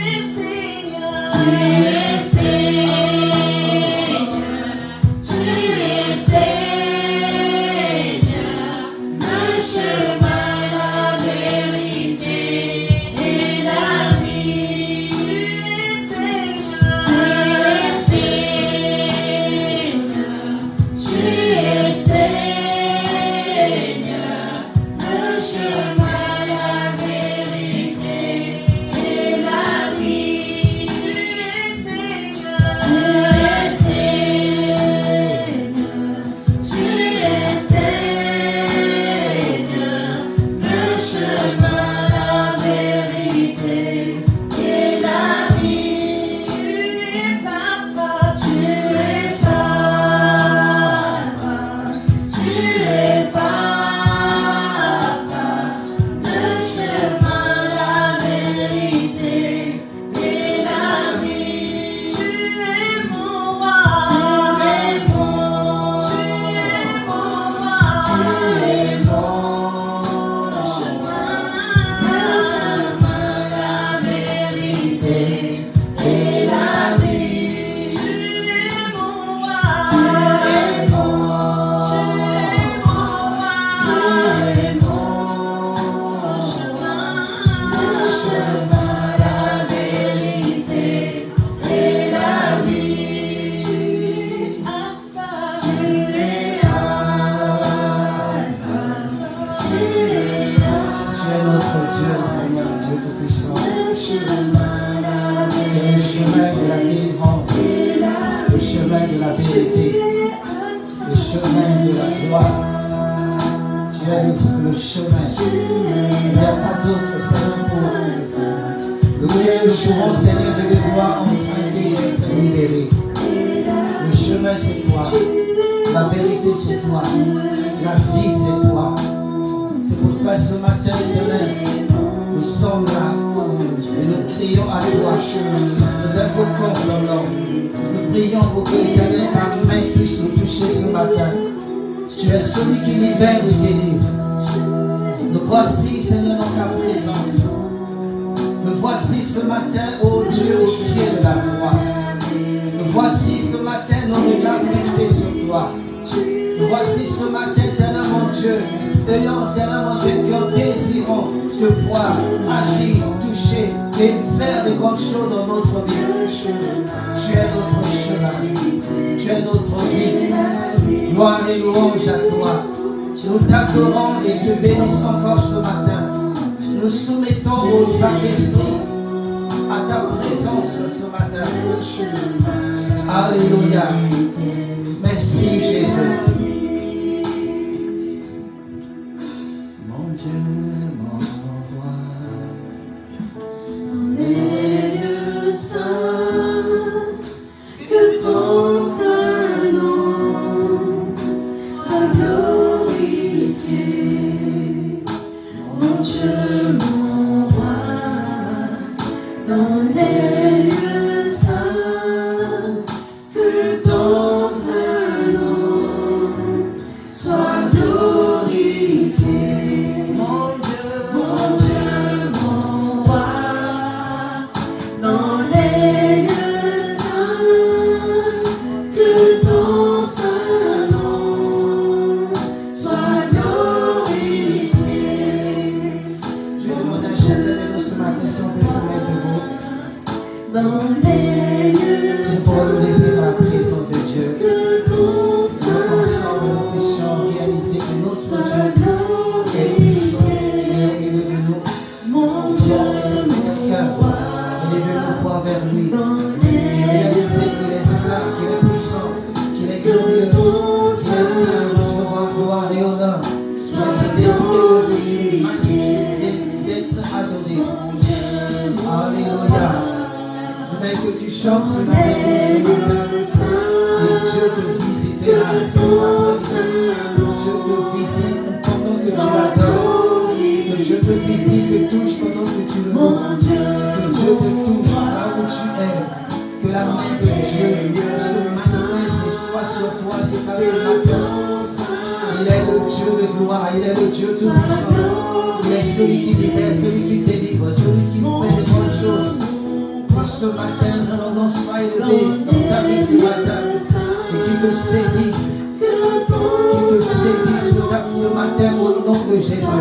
es Seigneur, tu es Seigneur, tu es Seigneur, le chemin, la vérité et la vie. Tu es Seigneur, tu es Seigneur, le chemin, la vérité et la vie. Tu es Seigneur, tu es Seigneur, le chemin, la vérité et la vie. Tu es Papa, tu es Papa, tu es Papa, le chemin, la vérité et la vie. Tu es mon roi, tu es mon roi, tu es mon chemin, la vérité et la vie. Tu es mon roi, tu es mon roi, tu es mon chemin, la vérité et la vie. Tu es Alpha, tu es Alpha, tu es tu es notre Dieu, Seigneur, Dieu Tout-Puissant. le chemin, la Tu es le chemin de la délivrance, le chemin de la vérité, le chemin de la gloire. Tu es le chemin. Il n'y a pas d'autre Seigneur pour lequel nous pouvons, Seigneur Dieu de gloire, emprunter et être libérés. Le chemin, c'est toi. La vérité, c'est toi. La vie, c'est toi. C'est pour ça ce matin, éternel, nous sommes là et nous crions à toi. Nous invoquons ton nom. Nous prions pour que l'éternel, ta main puisse nous toucher ce matin. Tu es celui qui libère et délivre. Nous voici, Seigneur, dans ta présence. Nous voici ce matin, ô Dieu, au pied de la croix. Nous voici ce matin, nos regards fixés sur toi. Nous voici ce matin, éternel mon Dieu, ayant, éternel mon Dieu, que désirons te voir, agir, toucher et faire de grandes choses dans notre vie. Tu es notre chemin, tu es notre vie. Gloire et louange à toi. Nous t'adorons et te bénissons encore ce matin. Nous soumettons au Saint-Esprit à ta présence ce matin. Alléluia. Merci Jésus. Mon Dieu, mon roi. les lieux saints, que gloire. Il est le Dieu tout-puissant. Il est celui qui libère, celui qui délivre, celui qui fait de grandes choses. Que ce matin, son nom soit élevé dans ta vie ce matin. Et qu'il te saisisse. Qu'il te saisisse ce matin au nom de Jésus.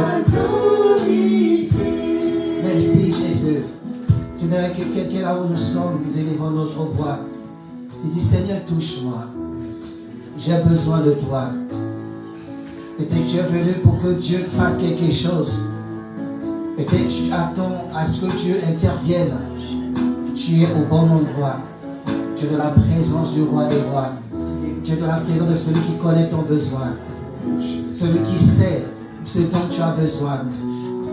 Merci Jésus. Je voudrais que quelqu'un là où nous sommes, nous élevons notre voix. Tu dis Seigneur, touche-moi. J'ai besoin de toi. Peut-être que tu es venu pour que Dieu fasse quelque chose. Peut-être que tu attends à ce que Dieu intervienne. Tu es au bon endroit. Tu es de la présence du roi des rois. Tu es de la présence de celui qui connaît ton besoin. Celui qui sait ce dont tu as besoin.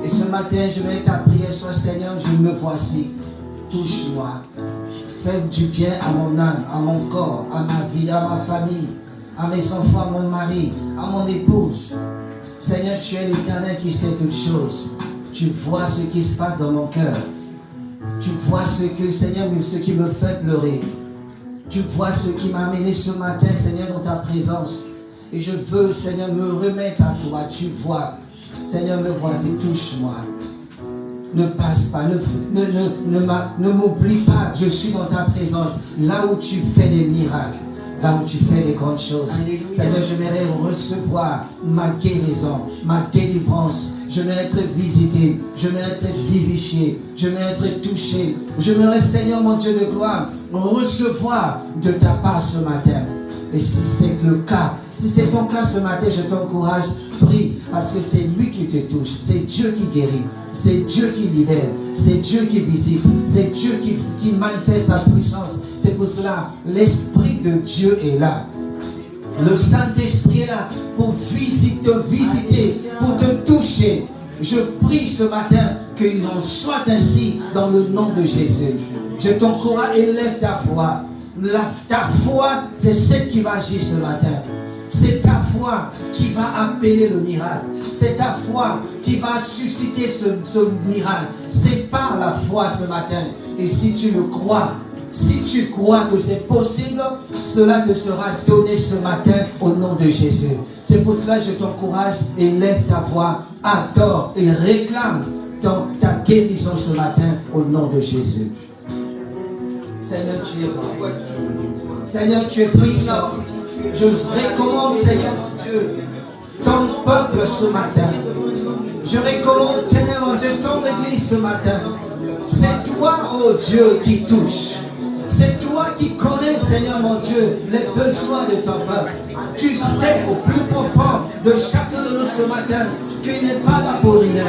Et ce matin, je vais ta prière soit Seigneur, je me voici. Touche-moi. Fais du bien à mon âme, à mon corps, à ma vie, à ma famille, à mes enfants, à mon mari, à mon épouse. Seigneur, tu es l'Éternel qui sait toutes choses. Tu vois ce qui se passe dans mon cœur. Tu vois ce que, Seigneur, ce qui me fait pleurer. Tu vois ce qui m'a amené ce matin, Seigneur, dans ta présence. Et je veux, Seigneur, me remettre à toi. Tu vois. Seigneur, me voici, touche-moi. Ne passe pas, ne m'oublie pas. Je suis dans ta présence. Là où tu fais des miracles. Là où tu fais des grandes choses. Alléluia. Seigneur, j'aimerais recevoir ma guérison, ma délivrance. J'aimerais être visité. J'aimerais être vivifié. J'aimerais être touché. J'aimerais, Seigneur, mon Dieu de gloire, recevoir de ta part ce matin. Et si c'est le cas, si c'est ton cas ce matin, je t'encourage, prie, parce que c'est lui qui te touche, c'est Dieu qui guérit, c'est Dieu qui libère, c'est Dieu qui visite, c'est Dieu qui manifeste sa puissance. C'est pour cela, l'Esprit de Dieu est là. Le Saint-Esprit est là pour visiter, pour te toucher. Je prie ce matin qu'il en soit ainsi dans le nom de Jésus. Je t'encourage, élève ta voix. Ta foi, c'est ce qui va agir ce matin. C'est ta foi qui va appeler le miracle. C'est ta foi qui va susciter ce miracle. C'est par la foi ce matin. Et si tu le crois, si tu crois que c'est possible, cela te sera donné ce matin au nom de Jésus. C'est pour cela que je t'encourage, élève ta voix, adore et réclame ta guérison ce matin au nom de Jésus. Seigneur, tu es bon. Seigneur, tu es puissant. Je recommande, Seigneur, mon Dieu, ton peuple ce matin. Je recommande, Seigneur, mon Dieu, ton église ce matin. C'est toi, oh Dieu, qui touche. C'est toi qui connais, Seigneur, mon Dieu, les besoins de ton peuple. Tu sais au plus profond de chacun de nous ce matin qu'il n'est pas là pour rien.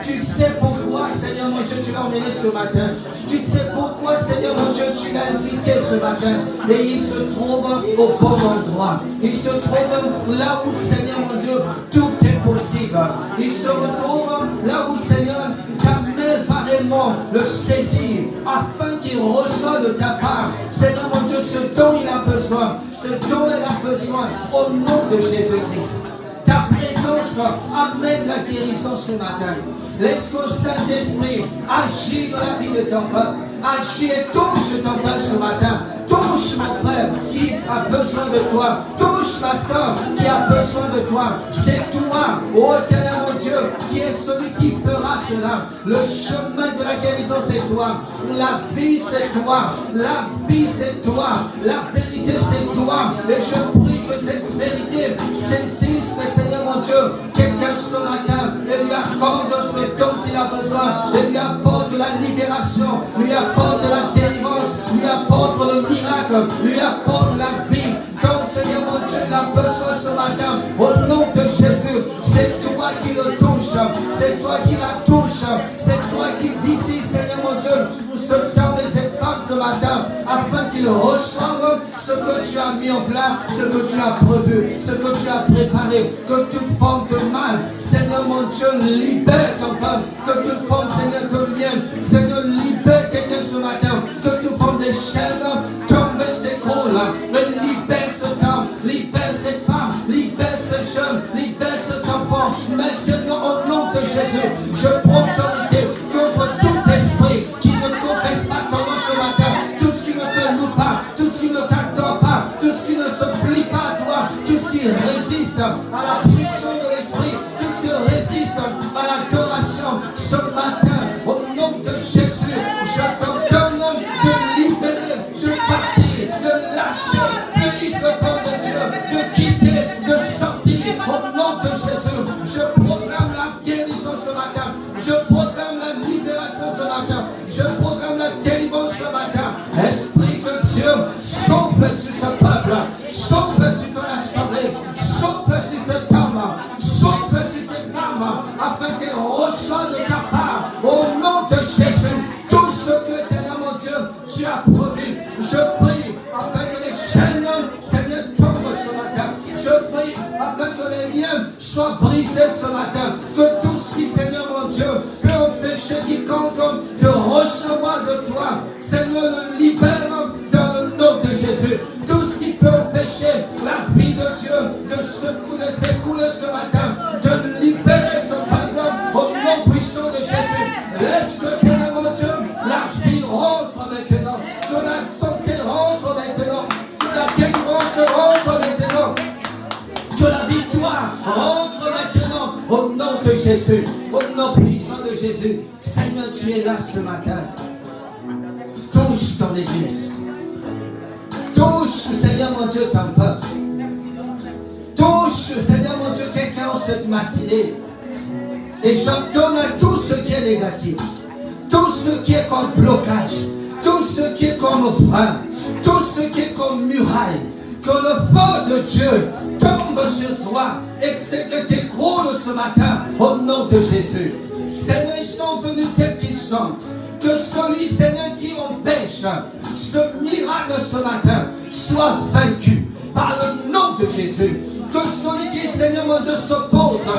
Tu sais pourquoi, Seigneur mon Dieu, tu l'as emmené ce matin. Tu sais pourquoi, Seigneur mon Dieu, tu l'as invité ce matin. Et il se trouve au bon endroit. Il se trouve là où, Seigneur mon Dieu, tout est possible. Il se retrouve là où, Seigneur, ta main va réellement le saisir afin qu'il reçoive de ta part. Seigneur mon Dieu, ce dont il a besoin, ce dont elle a besoin, au nom de Jésus-Christ. Ta présence amène la guérison ce matin. Laisse que Saint-Esprit agisse dans la vie de ton peuple. Agis et touche ton peuple ce matin. Touche mon frère qui a besoin de toi. Touche ma soeur qui a besoin de toi. C'est toi, ô éternel mon Dieu, qui est celui qui fera cela. Le chemin de la guérison, c'est toi. La vie, c'est toi. La vie, c'est toi. La vérité, c'est toi. Et je prie que cette vérité saisisse, Seigneur mon Dieu, quelqu'un ce matin et lui accorde ce dont il a besoin. Et lui apporte la libération, lui apporte la délivrance, lui apporte le miracle, lui apporte la vie. Quand Seigneur mon Dieu il a besoin ce matin, au nom de Jésus, c'est toi qui le touche, c'est toi qui la touche, c'est toi qui visites, Seigneur mon Dieu, ce temps de cette femme ce matin, afin qu'il reçoive ce que tu as mis en place, ce que tu as prévu, ce que tu as préparé, que toute forme de mal, Seigneur mon Dieu, libère ton peuple, que toute forme, Seigneur, de lien, Seigneur, libère quelqu'un ce matin, que toute forme de chaîne tombe et s'écroule, et libère ce temps, libère cette femme, libère ce jeune, libère cet enfant, maintenant au nom de Jésus, je prends autorité contre tout esprit qui ne confesse pas ton nom ce matin, tout ce qui ne te loue pas, tout ce qui ne t'adore pas, tout ce qui ne se plie pas à toi, tout ce qui qui résiste à la puissance de l'Esprit, tout ce qui résiste à l'adoration ce matin, au nom de Jésus, je t'ordonne de libérer, de partir, de lâcher, de lire le plan de Dieu, de quitter, de sortir, au nom de Jésus. Je proclame la guérison ce matin, je proclame la libération ce matin, je proclame la délivrance ce matin. Esprit de Dieu, souffle sur ce peuple, souffle sur ton assemblée, souffle sur cette âme, souffle sur cette âme, afin qu'elle reçoive de ta part, au nom de Jésus, tout ce que éternel mon Dieu, tu as promis. Je prie afin que les chaînes, Seigneur, tombent ce matin. Je prie afin que les liens soient brisés ce matin, que tout ce qui, Seigneur mon Dieu, peut empêcher quiconque de recevoir de toi, Seigneur, le libère dans le nom de Jésus. Tout ce qui peut empêcher la vie de Dieu de s'écouler ce matin, de libérer son peuple au nom puissant de Jésus. Laisse que éternel mon Dieu, la vie rentre maintenant, que la santé rentre maintenant, que la délivrance rentre maintenant, que la victoire rentre maintenant au nom de Jésus, au nom puissant de Jésus. Seigneur, tu es là ce matin. Touche ton église. Touche, Seigneur mon Dieu, ton peuple. Touche, Seigneur mon Dieu, quelqu'un en cette matinée. Et j'ordonne à tout ce qui est négatif, tout ce qui est comme blocage, tout ce qui est comme frein, tout ce qui est comme muraille, que le feu de Dieu tombe sur toi et que t'écroules ce matin au nom de Jésus. Seigneur, ils sont venus tels qu'ils sont. Que celui, Seigneur, qui empêche ce miracle ce matin soit vaincu par le nom de Jésus. Que celui qui, Seigneur mon Dieu, s'oppose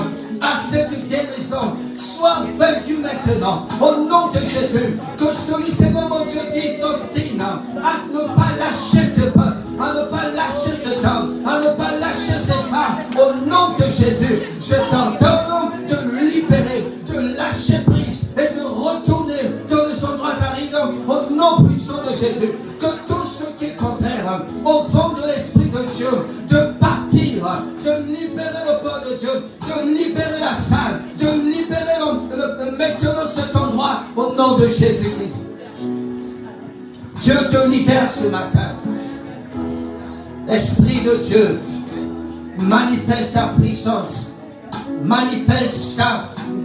à cette guérison soit vaincu maintenant au nom de Jésus. Que celui, Seigneur mon Dieu, qui s'obstine à ne pas lâcher ce peuple, à ne pas lâcher cet homme, à ne pas lâcher cette femme, au nom de Jésus, je t'ordonne de libérer, de lâcher prise et de retourner dans les endroits arides au nom puissant de Jésus. Que tout ce qui est contraire au vent de l'Esprit de Dieu, de partir, de libérer le corps de Dieu, de libérer la salle, de libérer maintenant cet endroit au nom de Jésus-Christ. Dieu te libère ce matin. Esprit de Dieu, manifeste ta puissance, manifeste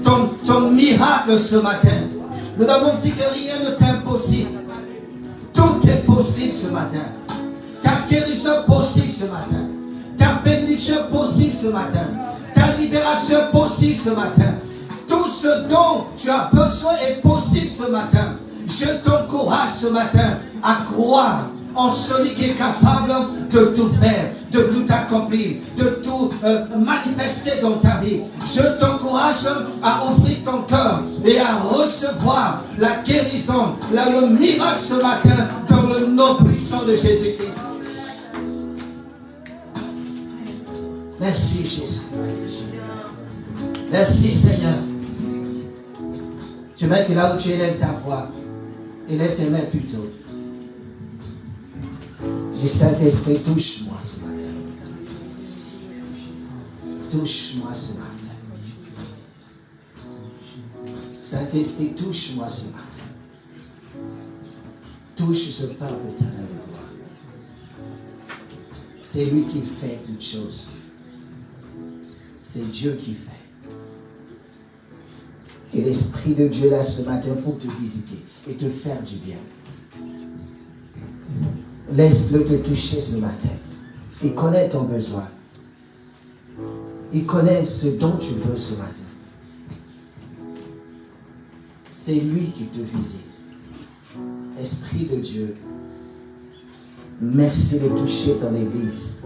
ton miracle ce matin. Nous avons dit que rien ne t'est impossible. Tout est possible ce matin. Ta guérison possible ce matin. Ta bénédiction possible ce matin. Ta libération possible ce matin. Tout ce dont tu as besoin est possible ce matin. Je t'encourage ce matin à croire en celui qui est capable de tout faire, de tout accomplir, de tout manifester dans ta vie. Je t'encourage à ouvrir ton cœur et à recevoir la guérison, le miracle ce matin dans le nom puissant de Jésus-Christ. Merci Jésus. Merci Seigneur. Je veux que là où tu élèves ta voix, élève tes mains plutôt. Le Saint-Esprit, touche-moi ce matin. Touche-moi ce matin. Saint-Esprit, touche-moi ce matin. Touche ce peuple éternel de gloire. C'est lui qui fait toutes choses. C'est Dieu qui fait. Et l'Esprit de Dieu là ce matin pour te visiter et te faire du bien. Laisse-le te toucher ce matin. Il connaît ton besoin. Il connaît ce dont tu veux ce matin. C'est lui qui te visite. Esprit de Dieu, merci de toucher ton Église.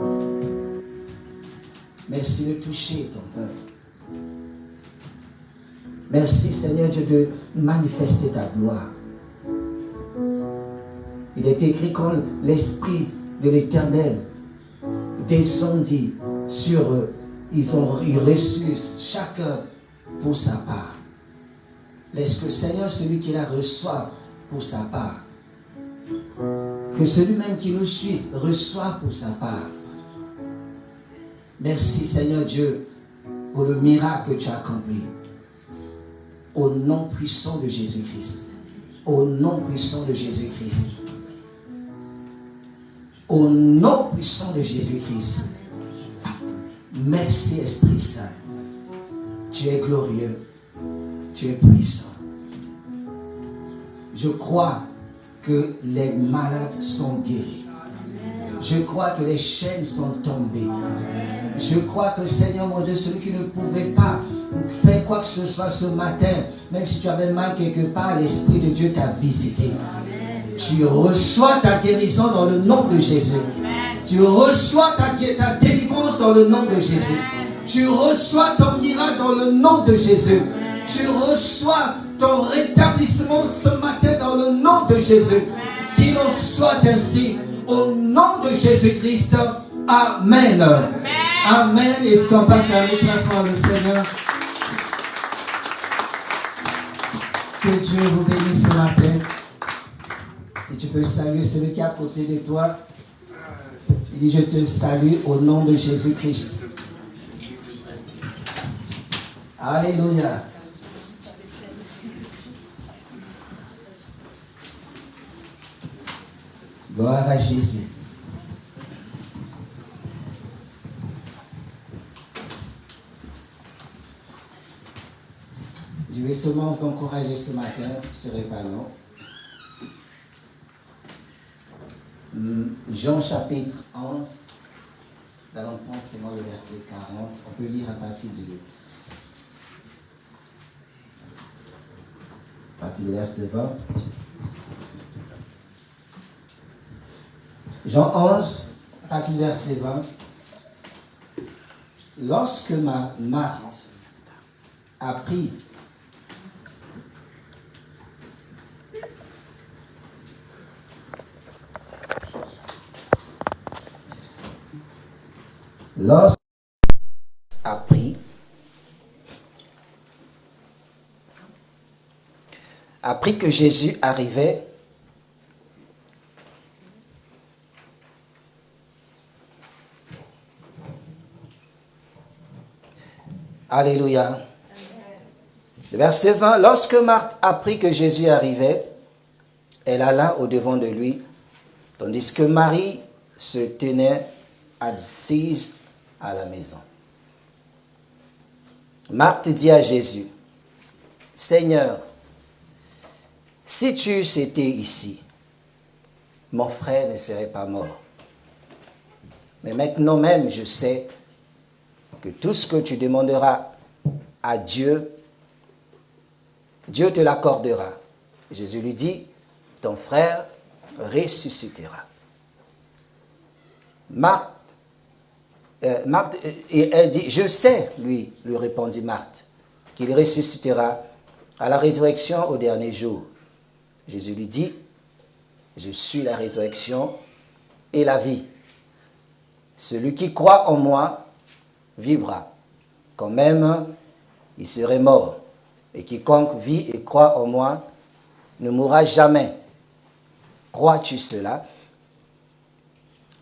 Merci de toucher ton peuple. Merci Seigneur Dieu de manifester ta gloire. Il est écrit quand l'Esprit de l'Éternel descendit sur eux, ils reçu chacun pour sa part. Laisse que Seigneur, celui qui la reçoit pour sa part, que celui même qui nous suit reçoit pour sa part. Merci Seigneur Dieu pour le miracle que tu as accompli. Au nom puissant de Jésus-Christ. Au nom puissant de Jésus-Christ. Au nom puissant de Jésus-Christ. Merci Esprit Saint. Tu es glorieux. Tu es puissant. Je crois que les malades sont guéris. Je crois que les chaînes sont tombées. Je crois que Seigneur mon Dieu, celui qui ne pouvait pas faire quoi que ce soit ce matin, même si tu avais mal quelque part, l'Esprit de Dieu t'a visité. Tu reçois ta guérison dans le nom de Jésus. Tu reçois ta délivrance dans le nom de Jésus. Tu reçois ton miracle dans le nom de Jésus. Tu reçois ton rétablissement ce matin dans le nom de Jésus. Qu'il en soit ainsi. Au nom de Jésus-Christ. Amen. Amen. Est-ce qu'on peut acclamer très fort le Seigneur? Que Dieu vous bénisse ce matin. Si tu peux saluer celui qui est à côté de toi. Il dit, je te salue au nom de Jésus-Christ. Alléluia. Gloire à Jésus. Je vais seulement vous encourager ce matin, je ne serai pas long. Jean chapitre 11, nous allons prendre seulement le verset 40. On peut lire à partir du verset 20. Jean 11, à partir du verset 20. Lorsque Marthe apprit apprit que Jésus arrivait, Alléluia. Le verset 20, lorsque Marthe apprit que Jésus arrivait, elle alla au-devant de lui, tandis que Marie se tenait assise à la maison. Marthe dit à Jésus, Seigneur, si tu eusses été ici, mon frère ne serait pas mort. Mais maintenant même, je sais que tout ce que tu demanderas à Dieu, Dieu te l'accordera. Jésus lui dit, ton frère ressuscitera. Marthe, et elle dit, je sais, lui répondit Marthe, qu'il ressuscitera à la résurrection au dernier jour. Jésus lui dit, je suis la résurrection et la vie. Celui qui croit en moi vivra, quand même il serait mort. Et quiconque vit et croit en moi ne mourra jamais. Crois-tu cela?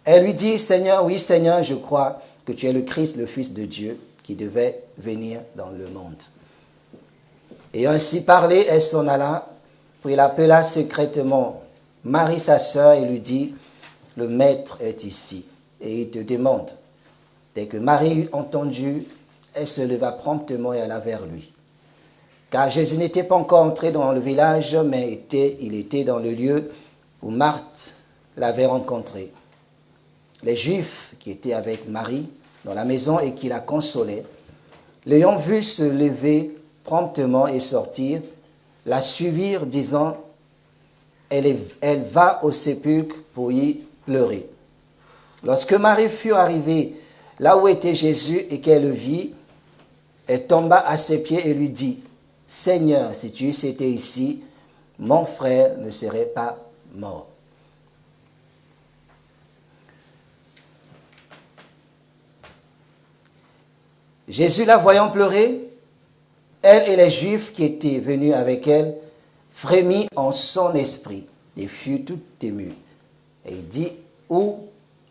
Elle lui dit, Seigneur, oui Seigneur, je crois que tu es le Christ, le Fils de Dieu, qui devait venir dans le monde. Ayant ainsi parlé, elle s'en alla, puis il appela secrètement Marie, sa sœur, et lui dit, le Maître est ici, et il te demande. Dès que Marie eut entendu, elle se leva promptement et alla vers lui. Car Jésus n'était pas encore entré dans le village, mais il était dans le lieu où Marthe l'avait rencontré. Les Juifs qui étaient avec Marie dans la maison et qui la consolaient, l'ayant vue se lever promptement et sortir, la suivirent disant, elle va au sépulcre pour y pleurer. Lorsque Marie fut arrivée là où était Jésus et qu'elle le vit, elle tomba à ses pieds et lui dit, Seigneur, si tu eusses été ici, mon frère ne serait pas mort. Jésus, la voyant pleurer, elle et les Juifs qui étaient venus avec elle, frémit en son esprit et fut tout ému. Et il dit, où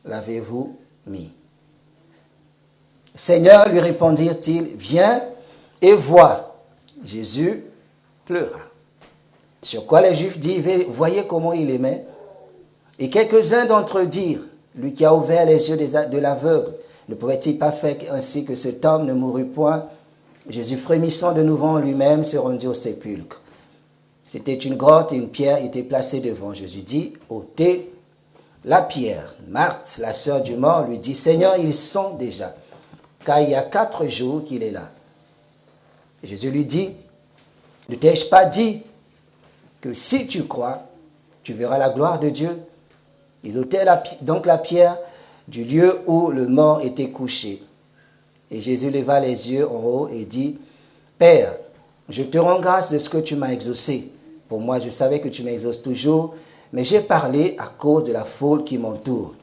l'avez-vous mis? Seigneur, lui répondirent-ils, viens et vois. Jésus pleura. Sur quoi les Juifs dirent, voyez comment il aimait. Et quelques-uns d'entre eux dirent, lui qui a ouvert les yeux de l'aveugle, ne pouvait-il pas faire ainsi que cet homme ne mourut point? Jésus, frémissant de nouveau en lui-même, se rendit au sépulcre. C'était une grotte et une pierre était placée devant. Jésus dit, ôtez la pierre. Marthe, la sœur du mort, lui dit, Seigneur, ils sont déjà, car il y a 4 jours qu'il est là. Et Jésus lui dit, ne t'ai-je pas dit que si tu crois, tu verras la gloire de Dieu? Ils ôtaient donc la pierre du lieu où le mort était couché. Et Jésus leva les yeux en haut et dit, Père, je te rends grâce de ce que tu m'as exaucé. Pour moi, je savais que tu m'exauces toujours, mais j'ai parlé à cause de la foule qui m'entoure.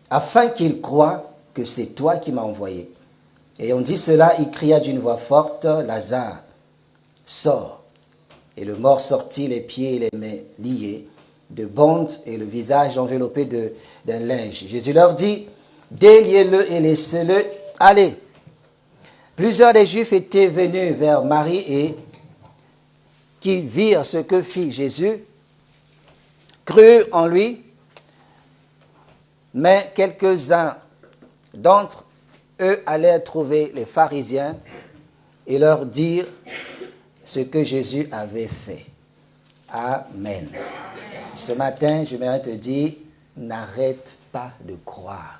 Afin qu'il croie que c'est toi qui m'as envoyé. Et on dit cela, il cria d'une voix forte, Lazare, sors. Et le mort sortit, les pieds et les mains liés, de bandes et le visage enveloppé d'un linge. Jésus leur dit, déliez-le et laissez-le aller. Plusieurs des Juifs étaient venus vers Marie et qui virent ce que fit Jésus, crurent en lui, mais quelques-uns d'entre eux allèrent trouver les pharisiens et leur dire ce que Jésus avait fait. Amen. Ce matin, je voudrais te dire, n'arrête pas de croire.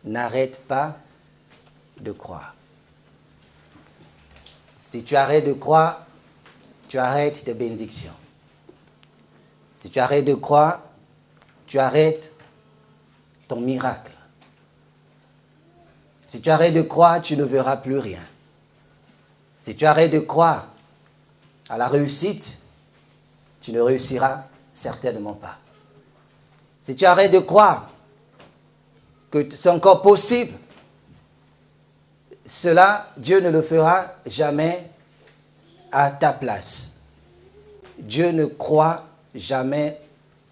N'arrête pas de croire. Si tu arrêtes de croire, tu arrêtes tes bénédictions. Si tu arrêtes de croire, tu arrêtes ton miracle. Si tu arrêtes de croire, tu ne verras plus rien. Si tu arrêtes de croire à la réussite, tu ne réussiras certainement pas. Si tu arrêtes de croire que c'est encore possible, cela, Dieu ne le fera jamais à ta place. Dieu ne croit jamais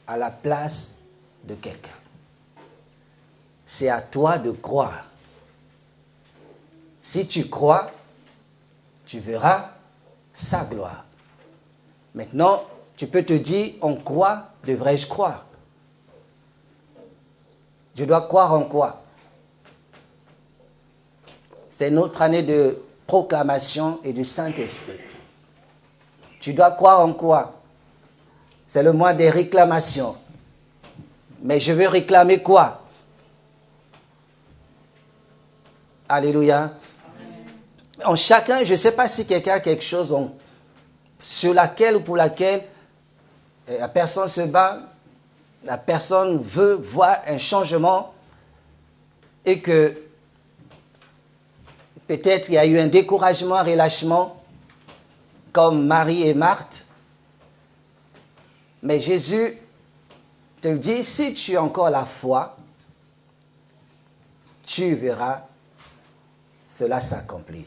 à la place de quelqu'un. C'est à toi de croire. Si tu crois, tu verras sa gloire. Maintenant, tu peux te dire, en quoi devrais-je croire? Je dois croire en quoi? C'est notre année de proclamation et du Saint-Esprit. Tu dois croire en quoi? C'est le mois des réclamations. Mais je veux réclamer quoi? Alléluia. En chacun, je ne sais pas si quelqu'un a quelque chose sur laquelle ou pour laquelle la personne se bat, la personne veut voir un changement et que peut-être il y a eu un découragement, un relâchement, comme Marie et Marthe. Mais Jésus te dit, si tu as encore la foi, tu verras cela s'accomplir.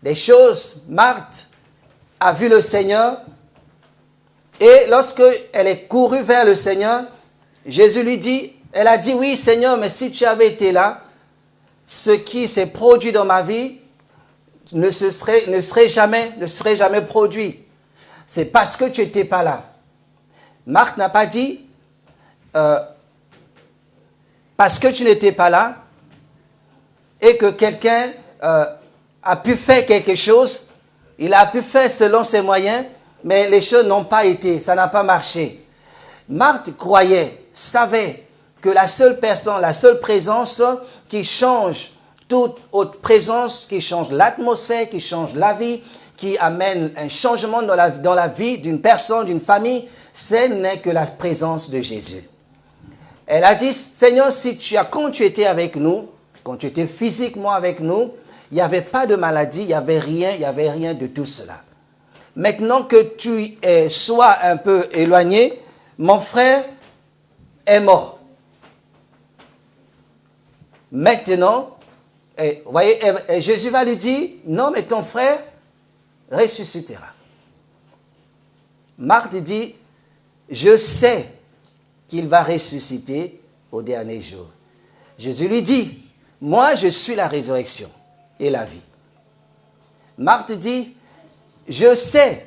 Des choses, Marthe a vu le Seigneur et lorsque elle est courue vers le Seigneur, Jésus lui dit, elle a dit, oui Seigneur, mais si tu avais été là, ce qui s'est produit dans ma vie ne serait jamais produit. C'est parce que tu n'étais pas là. Marthe n'a pas dit, parce que tu n'étais pas là et que quelqu'un a pu faire quelque chose, il a pu faire selon ses moyens, mais les choses n'ont pas été, ça n'a pas marché. Marthe croyait, savait que la seule personne, la seule présence qui change toute autre présence, qui change l'atmosphère, qui change la vie, qui amène un changement dans la vie d'une personne, d'une famille, ce n'est que la présence de Jésus. Elle a dit, Seigneur, quand tu étais avec nous, quand tu étais physiquement avec nous, il n'y avait pas de maladie, il n'y avait rien de tout cela. Maintenant que tu sois un peu éloigné, mon frère est mort. Maintenant, vous voyez, Jésus va lui dire, non, mais ton frère ressuscitera. Marthe dit, je sais qu'il va ressusciter au dernier jour. Jésus lui dit, moi je suis la résurrection et la vie. Marthe dit, je sais.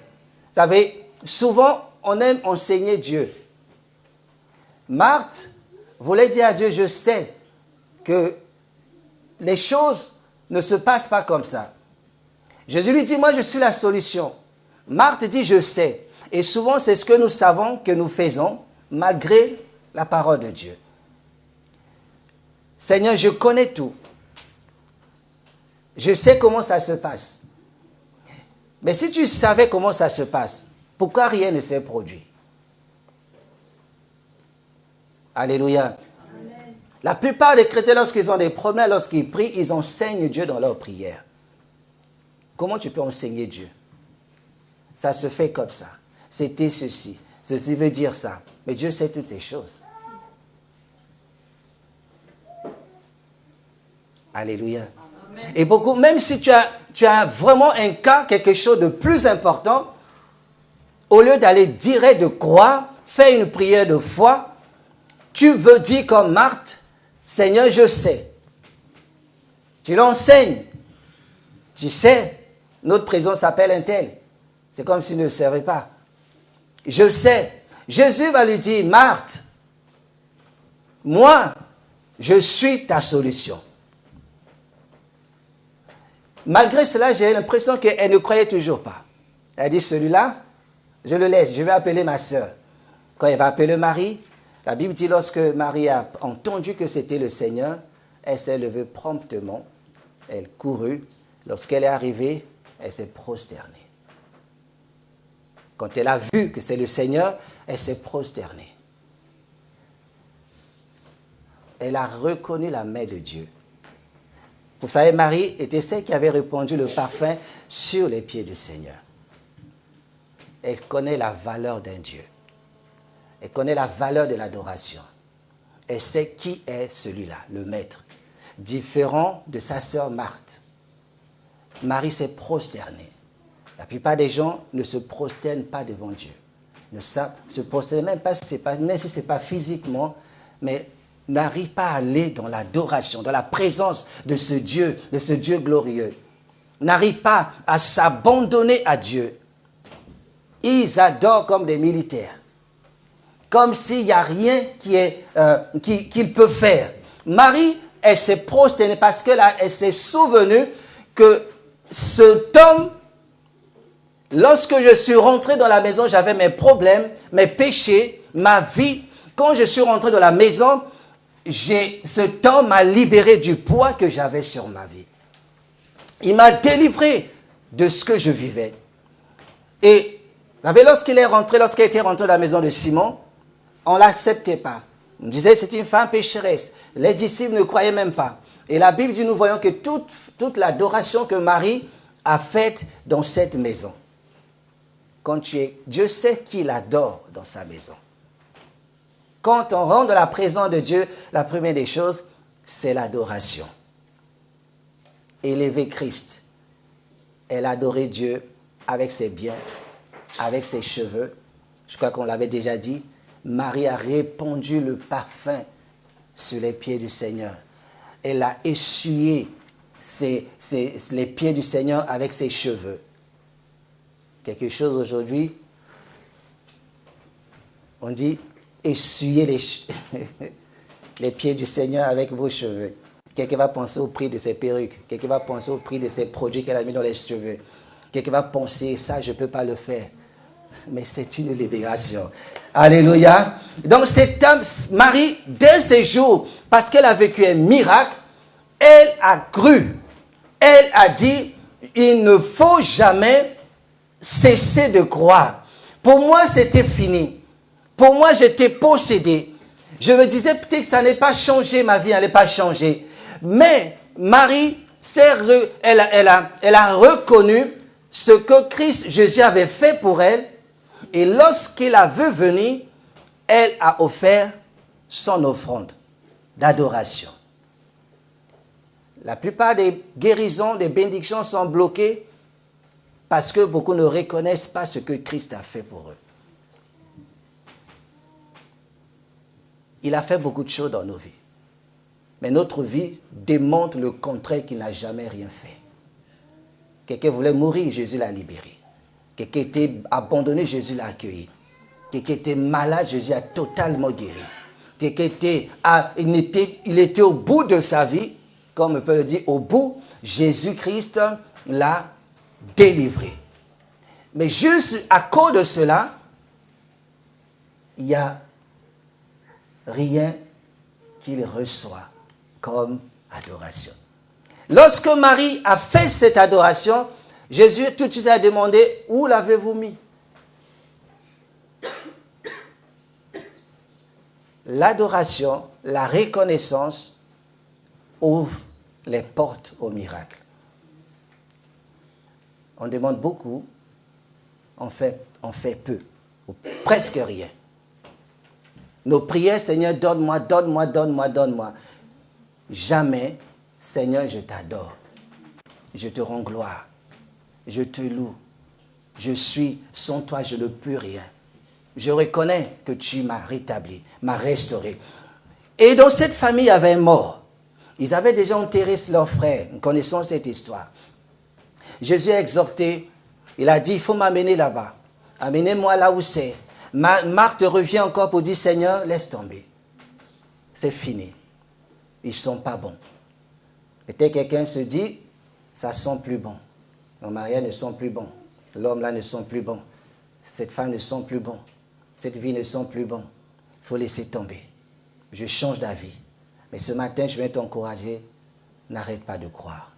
Vous savez, souvent on aime enseigner Dieu. Marthe voulait dire à Dieu, je sais que les choses ne se passent pas comme ça. Jésus lui dit, moi je suis la solution. Marthe dit, je sais. Et souvent c'est ce que nous savons que nous faisons malgré la parole de Dieu. Seigneur, je connais tout. Je sais comment ça se passe. Mais si tu savais comment ça se passe, pourquoi rien ne s'est produit? Alléluia. Amen. La plupart des chrétiens, lorsqu'ils ont des problèmes, lorsqu'ils prient, ils enseignent Dieu dans leur prière. Comment tu peux enseigner Dieu? Ça se fait comme ça. C'était ceci. Ceci veut dire ça. Mais Dieu sait toutes ces choses. Alléluia. Amen. Et beaucoup, même si tu as vraiment un cas, quelque chose de plus important, au lieu d'aller direct de croire, fais une prière de foi, tu veux dire comme Marthe, Seigneur, je sais. Tu l'enseignes. Tu sais, notre prison s'appelle un tel. C'est comme s'il ne le savait pas. Je sais. Jésus va lui dire, Marthe, moi, je suis ta solution. Malgré cela, j'ai l'impression qu'elle ne croyait toujours pas. Elle a dit, celui-là, je le laisse, je vais appeler ma soeur. Quand elle va appeler Marie, la Bible dit, lorsque Marie a entendu que c'était le Seigneur, elle s'est levée promptement, elle courut. Lorsqu'elle est arrivée, elle s'est prosternée. Quand elle a vu que c'est le Seigneur, elle s'est prosternée. Elle a reconnu la main de Dieu. Vous savez, Marie était celle qui avait répandu le parfum sur les pieds du Seigneur. Elle connaît la valeur d'un Dieu. Elle connaît la valeur de l'adoration. Elle sait qui est celui-là, le maître. Différent de sa sœur Marthe. Marie s'est prosternée. La plupart des gens ne se prosternent pas devant Dieu. Ne se prosternent même pas, même si ce n'est pas physiquement, mais n'arrivent pas à aller dans l'adoration, dans la présence de ce Dieu glorieux. N'arrivent pas à s'abandonner à Dieu. Ils adorent comme des militaires. Comme s'il n'y a rien qu'il peut faire. Marie, elle s'est prosternée parce qu'elle s'est souvenue que cet homme, lorsque je suis rentré dans la maison, j'avais mes problèmes, mes péchés, ma vie. Quand je suis rentré dans la maison, cet homme m'a libéré du poids que j'avais sur ma vie. Il m'a délivré de ce que je vivais. Et lorsqu'elle était rentré dans la maison de Simon, on ne l'acceptait pas. On disait c'est une femme pécheresse. Les disciples ne croyaient même pas. Et la Bible dit, nous voyons que toute l'adoration que Marie a faite dans cette maison. Dieu sait qu'il adore dans sa maison. Quand on rentre dans la présence de Dieu, la première des choses, c'est l'adoration. Élever Christ. Elle adorait Dieu avec ses biens, avec ses cheveux. Je crois qu'on l'avait déjà dit. Marie a répandu le parfum sur les pieds du Seigneur. Elle a essuyé les pieds du Seigneur avec ses cheveux. Quelque chose aujourd'hui, on dit essuyez les pieds du Seigneur avec vos cheveux. Quelqu'un va penser au prix de ses perruques. Quelqu'un va penser au prix de ses produits qu'elle a mis dans les cheveux. Quelqu'un va penser, ça je ne peux pas le faire. Mais c'est une libération. Alléluia. Donc cette homme, Marie, dès ses jours, parce qu'elle a vécu un miracle, elle a cru. Elle a dit, il ne faut jamais cesser de croire. Pour moi, c'était fini. Pour moi, j'étais possédé. Je me disais peut-être que ça n'allait pas changer, ma vie n'allait pas changer. Mais Marie, elle a reconnu ce que Christ Jésus avait fait pour elle. Et lorsqu'il a vu venir, elle a offert son offrande d'adoration. La plupart des guérisons, des bénédictions sont bloquées parce que beaucoup ne reconnaissent pas ce que Christ a fait pour eux. Il a fait beaucoup de choses dans nos vies. Mais notre vie démontre le contraire qu'il n'a jamais rien fait. Quelqu'un voulait mourir, Jésus l'a libéré. Quelqu'un était abandonné, Jésus l'a accueilli. Quelqu'un était malade, Jésus a totalement guéri. Quelqu'un il était au bout de sa vie, comme on peut le dire, au bout, Jésus-Christ l'a délivré. Mais juste à cause de cela, il n'y a rien qu'il reçoit comme adoration. Lorsque Marie a fait cette adoration, Jésus tout de suite a demandé, où l'avez-vous mis? L'adoration, la reconnaissance ouvre les portes au miracle. On demande beaucoup, on fait peu, ou presque rien. Nos prières, Seigneur, donne-moi, donne-moi, donne-moi, donne-moi. Jamais, Seigneur, je t'adore. Je te rends gloire. Je te loue. Je suis, sans toi, je ne peux rien. Je reconnais que tu m'as rétabli, m'as restauré. Et dans cette famille, il y avait un mort. Ils avaient déjà enterré leur frère. Nous connaissons cette histoire. Jésus a exhorté. Il a dit, il faut m'amener là-bas. Amenez-moi là où c'est. Marthe revient encore pour dire, Seigneur, laisse tomber. C'est fini. Ils ne sont pas bons. Peut-être quelqu'un se dit, ça sent plus bon. Nos mariages ne sont plus bons. L'homme là ne sont plus bons. Cette femme ne sont plus bons. Cette vie ne sont plus bons. Il faut laisser tomber. Je change d'avis. Mais ce matin, je vais t'encourager. N'arrête pas de croire.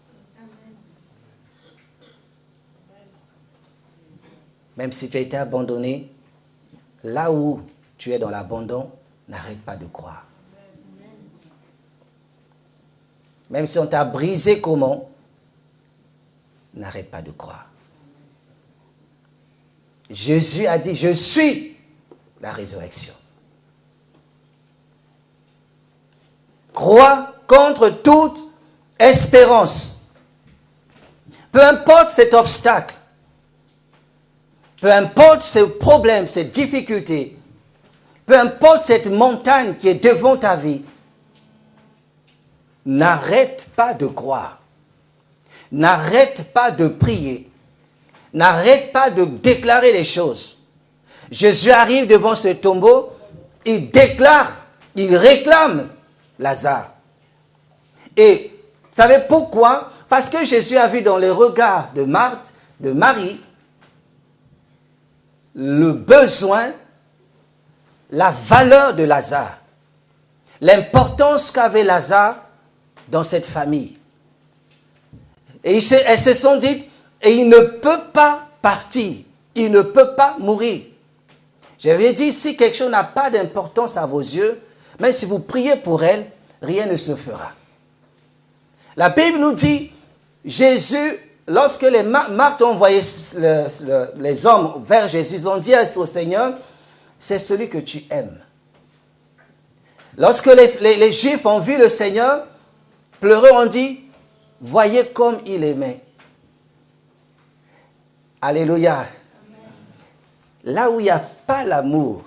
Même si tu as été abandonné, là où tu es dans l'abandon, n'arrête pas de croire. Même si on t'a brisé comment, n'arrête pas de croire. Jésus a dit, je suis la résurrection. Crois contre toute espérance. Peu importe cet obstacle, peu importe ce problème, cette difficulté, peu importe cette montagne qui est devant ta vie, n'arrête pas de croire. N'arrête pas de prier. N'arrête pas de déclarer les choses. Jésus arrive devant ce tombeau, il déclare, il réclame Lazare. Et vous savez pourquoi? Parce que Jésus a vu dans les regards de Marthe, de Marie, le besoin, la valeur de Lazare, l'importance qu'avait Lazare dans cette famille. Et elles se sont dites, et il ne peut pas partir, il ne peut pas mourir. J'avais dit, si quelque chose n'a pas d'importance à vos yeux, même si vous priez pour elle, rien ne se fera. La Bible nous dit, Jésus, lorsque les Marthe ont envoyé les hommes vers Jésus, ils ont dit au Seigneur, c'est celui que tu aimes. Lorsque les Juifs ont vu le Seigneur pleurer, on dit, voyez comme il aimait. Alléluia. Là où il n'y a pas l'amour,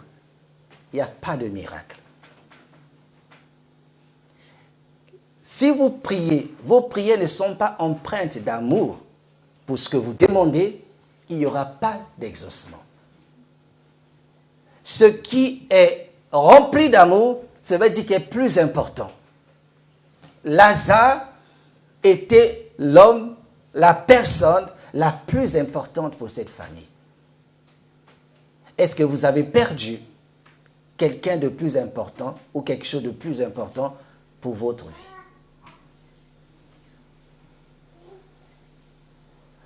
il n'y a pas de miracle. Si vous priez, vos prières ne sont pas empreintes d'amour pour ce que vous demandez, il n'y aura pas d'exaucement. Ce qui est rempli d'amour, ça veut dire qu'il est plus important. Lazare était l'homme, la personne la plus importante pour cette famille. Est-ce que vous avez perdu quelqu'un de plus important ou quelque chose de plus important pour votre vie?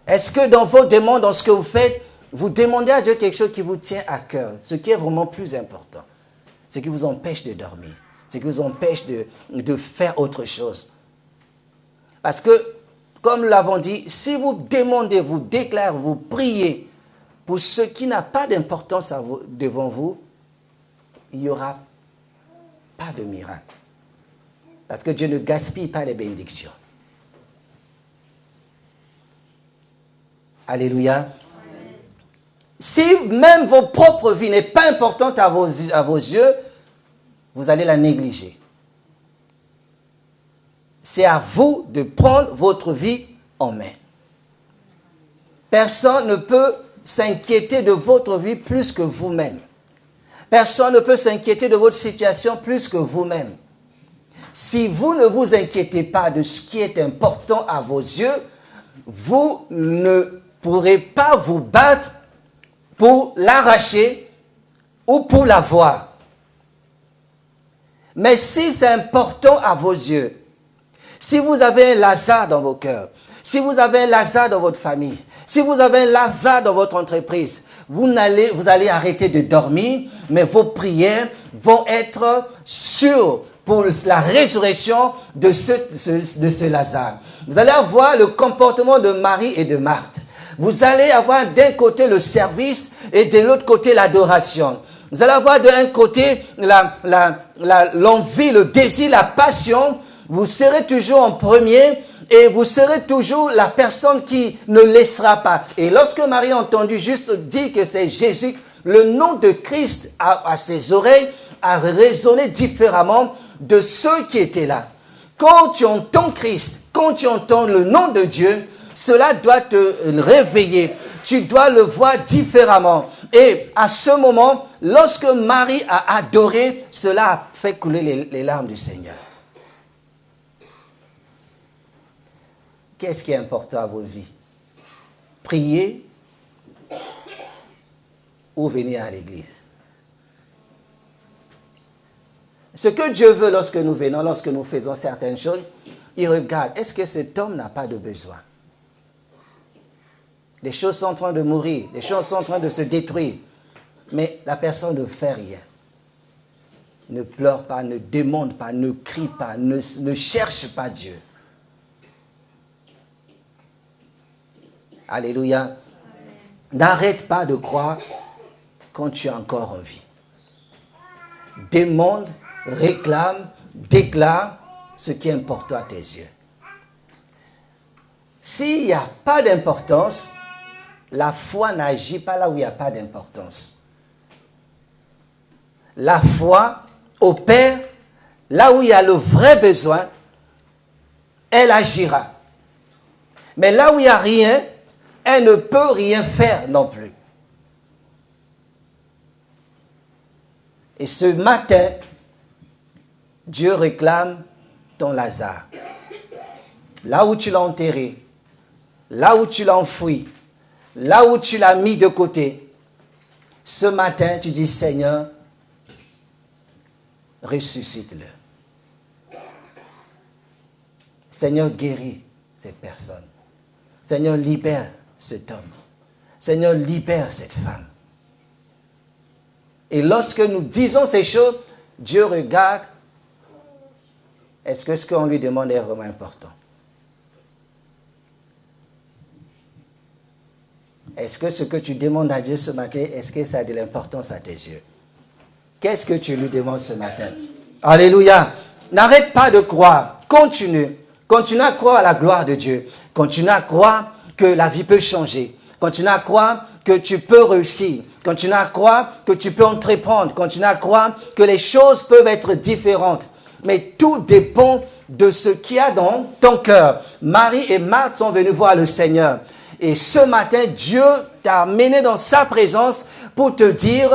Est-ce que dans vos demandes, dans ce que vous faites, vous demandez à Dieu quelque chose qui vous tient à cœur, ce qui est vraiment plus important, ce qui vous empêche de dormir, ce qui vous empêche de faire autre chose? Parce que, comme nous l'avons dit, si vous demandez, vous déclarez, vous priez pour ce qui n'a pas d'importance devant vous, il n'y aura pas de miracle. Parce que Dieu ne gaspille pas les bénédictions. Alléluia. Amen. Si même vos propres vies n'est pas importante à vos yeux, vous allez la négliger. C'est à vous de prendre votre vie en main. Personne ne peut s'inquiéter de votre vie plus que vous-même. Personne ne peut s'inquiéter de votre situation plus que vous-même. Si vous ne vous inquiétez pas de ce qui est important à vos yeux, vous ne pourrez pas vous battre pour l'arracher ou pour l'avoir. Mais si c'est important à vos yeux, si vous avez un Lazare dans vos cœurs, si vous avez un Lazare dans votre famille, si vous avez un Lazare dans votre entreprise, vous allez arrêter de dormir, mais vos prières vont être sûres pour la résurrection de ce Lazare. Vous allez avoir le comportement de Marie et de Marthe. Vous allez avoir d'un côté le service et de l'autre côté l'adoration. Vous allez avoir d'un côté l'envie, le désir, la passion. Vous serez toujours en premier et vous serez toujours la personne qui ne laissera pas. Et lorsque Marie a entendu juste dire que c'est Jésus, le nom de Christ à ses oreilles a résonné différemment de ceux qui étaient là. Quand tu entends Christ, quand tu entends le nom de Dieu, cela doit te réveiller. Tu dois le voir différemment. Et à ce moment, lorsque Marie a adoré, cela a fait couler les larmes du Seigneur. Qu'est-ce qui est important à votre vie? Prier ou venir à l'église? Ce que Dieu veut lorsque nous venons, lorsque nous faisons certaines choses, il regarde, est-ce que cet homme n'a pas de besoin? Les choses sont en train de mourir, les choses sont en train de se détruire, mais la personne ne fait rien. Ne pleure pas, ne demande pas, ne crie pas, ne cherche pas Dieu. Alléluia. N'arrête pas de croire quand tu es encore en vie. Demande, réclame, déclare ce qui est important à tes yeux. S'il n'y a pas d'importance, la foi n'agit pas là où il n'y a pas d'importance. La foi opère là où il y a le vrai besoin, elle agira. Mais là où il n'y a rien, elle ne peut rien faire non plus. Et ce matin, Dieu réclame ton Lazare. Là où tu l'as enterré, là où tu l'as enfoui, là où tu l'as mis de côté, ce matin, tu dis, Seigneur, ressuscite-le. Seigneur, guéris cette personne. Seigneur, libère cet homme. Seigneur, libère cette femme. Et lorsque nous disons ces choses, Dieu regarde, est-ce que ce qu'on lui demande est vraiment important? Est-ce que ce que tu demandes à Dieu ce matin, est-ce que ça a de l'importance à tes yeux? Qu'est-ce que tu lui demandes ce matin? Alléluia. N'arrête pas de croire. Continue. Continue à croire à la gloire de Dieu. Continue à croire que la vie peut changer. Continue à croire que tu peux réussir. Continue à croire que tu peux entreprendre. Continue à croire que les choses peuvent être différentes. Mais tout dépend de ce qu'il y a dans ton cœur. Marie et Marthe sont venus voir le Seigneur. Et ce matin, Dieu t'a amené dans sa présence pour te dire,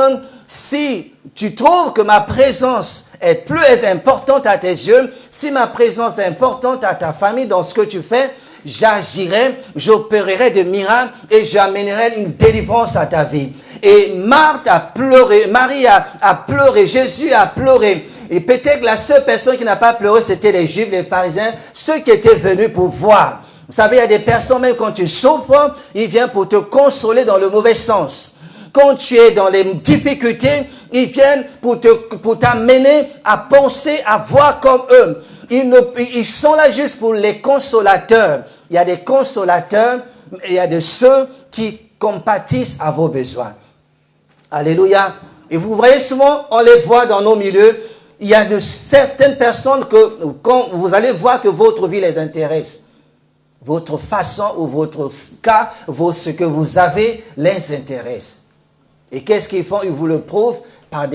si tu trouves que ma présence est plus importante à tes yeux, si ma présence est importante à ta famille dans ce que tu fais, j'agirai, j'opérerai des miracles et j'amènerai une délivrance à ta vie. Et Marthe a pleuré, Marie a pleuré, Jésus a pleuré. Et peut-être la seule personne qui n'a pas pleuré, c'était les Juifs, les pharisiens, ceux qui étaient venus pour voir. Vous savez, il y a des personnes, même quand tu souffres, ils viennent pour te consoler dans le mauvais sens. Quand tu es dans les difficultés, ils viennent pour t'amener à penser, à voir comme eux. Ils sont là juste pour les consolateurs. Il y a des consolateurs, et il y a de ceux qui compatissent à vos besoins. Alléluia. Et vous voyez souvent, on les voit dans nos milieux, il y a de certaines personnes que, quand vous allez voir que votre vie les intéresse, votre façon ou votre cas, ce que vous avez les intéresse. Et qu'est-ce qu'ils font? Ils vous le prouvent par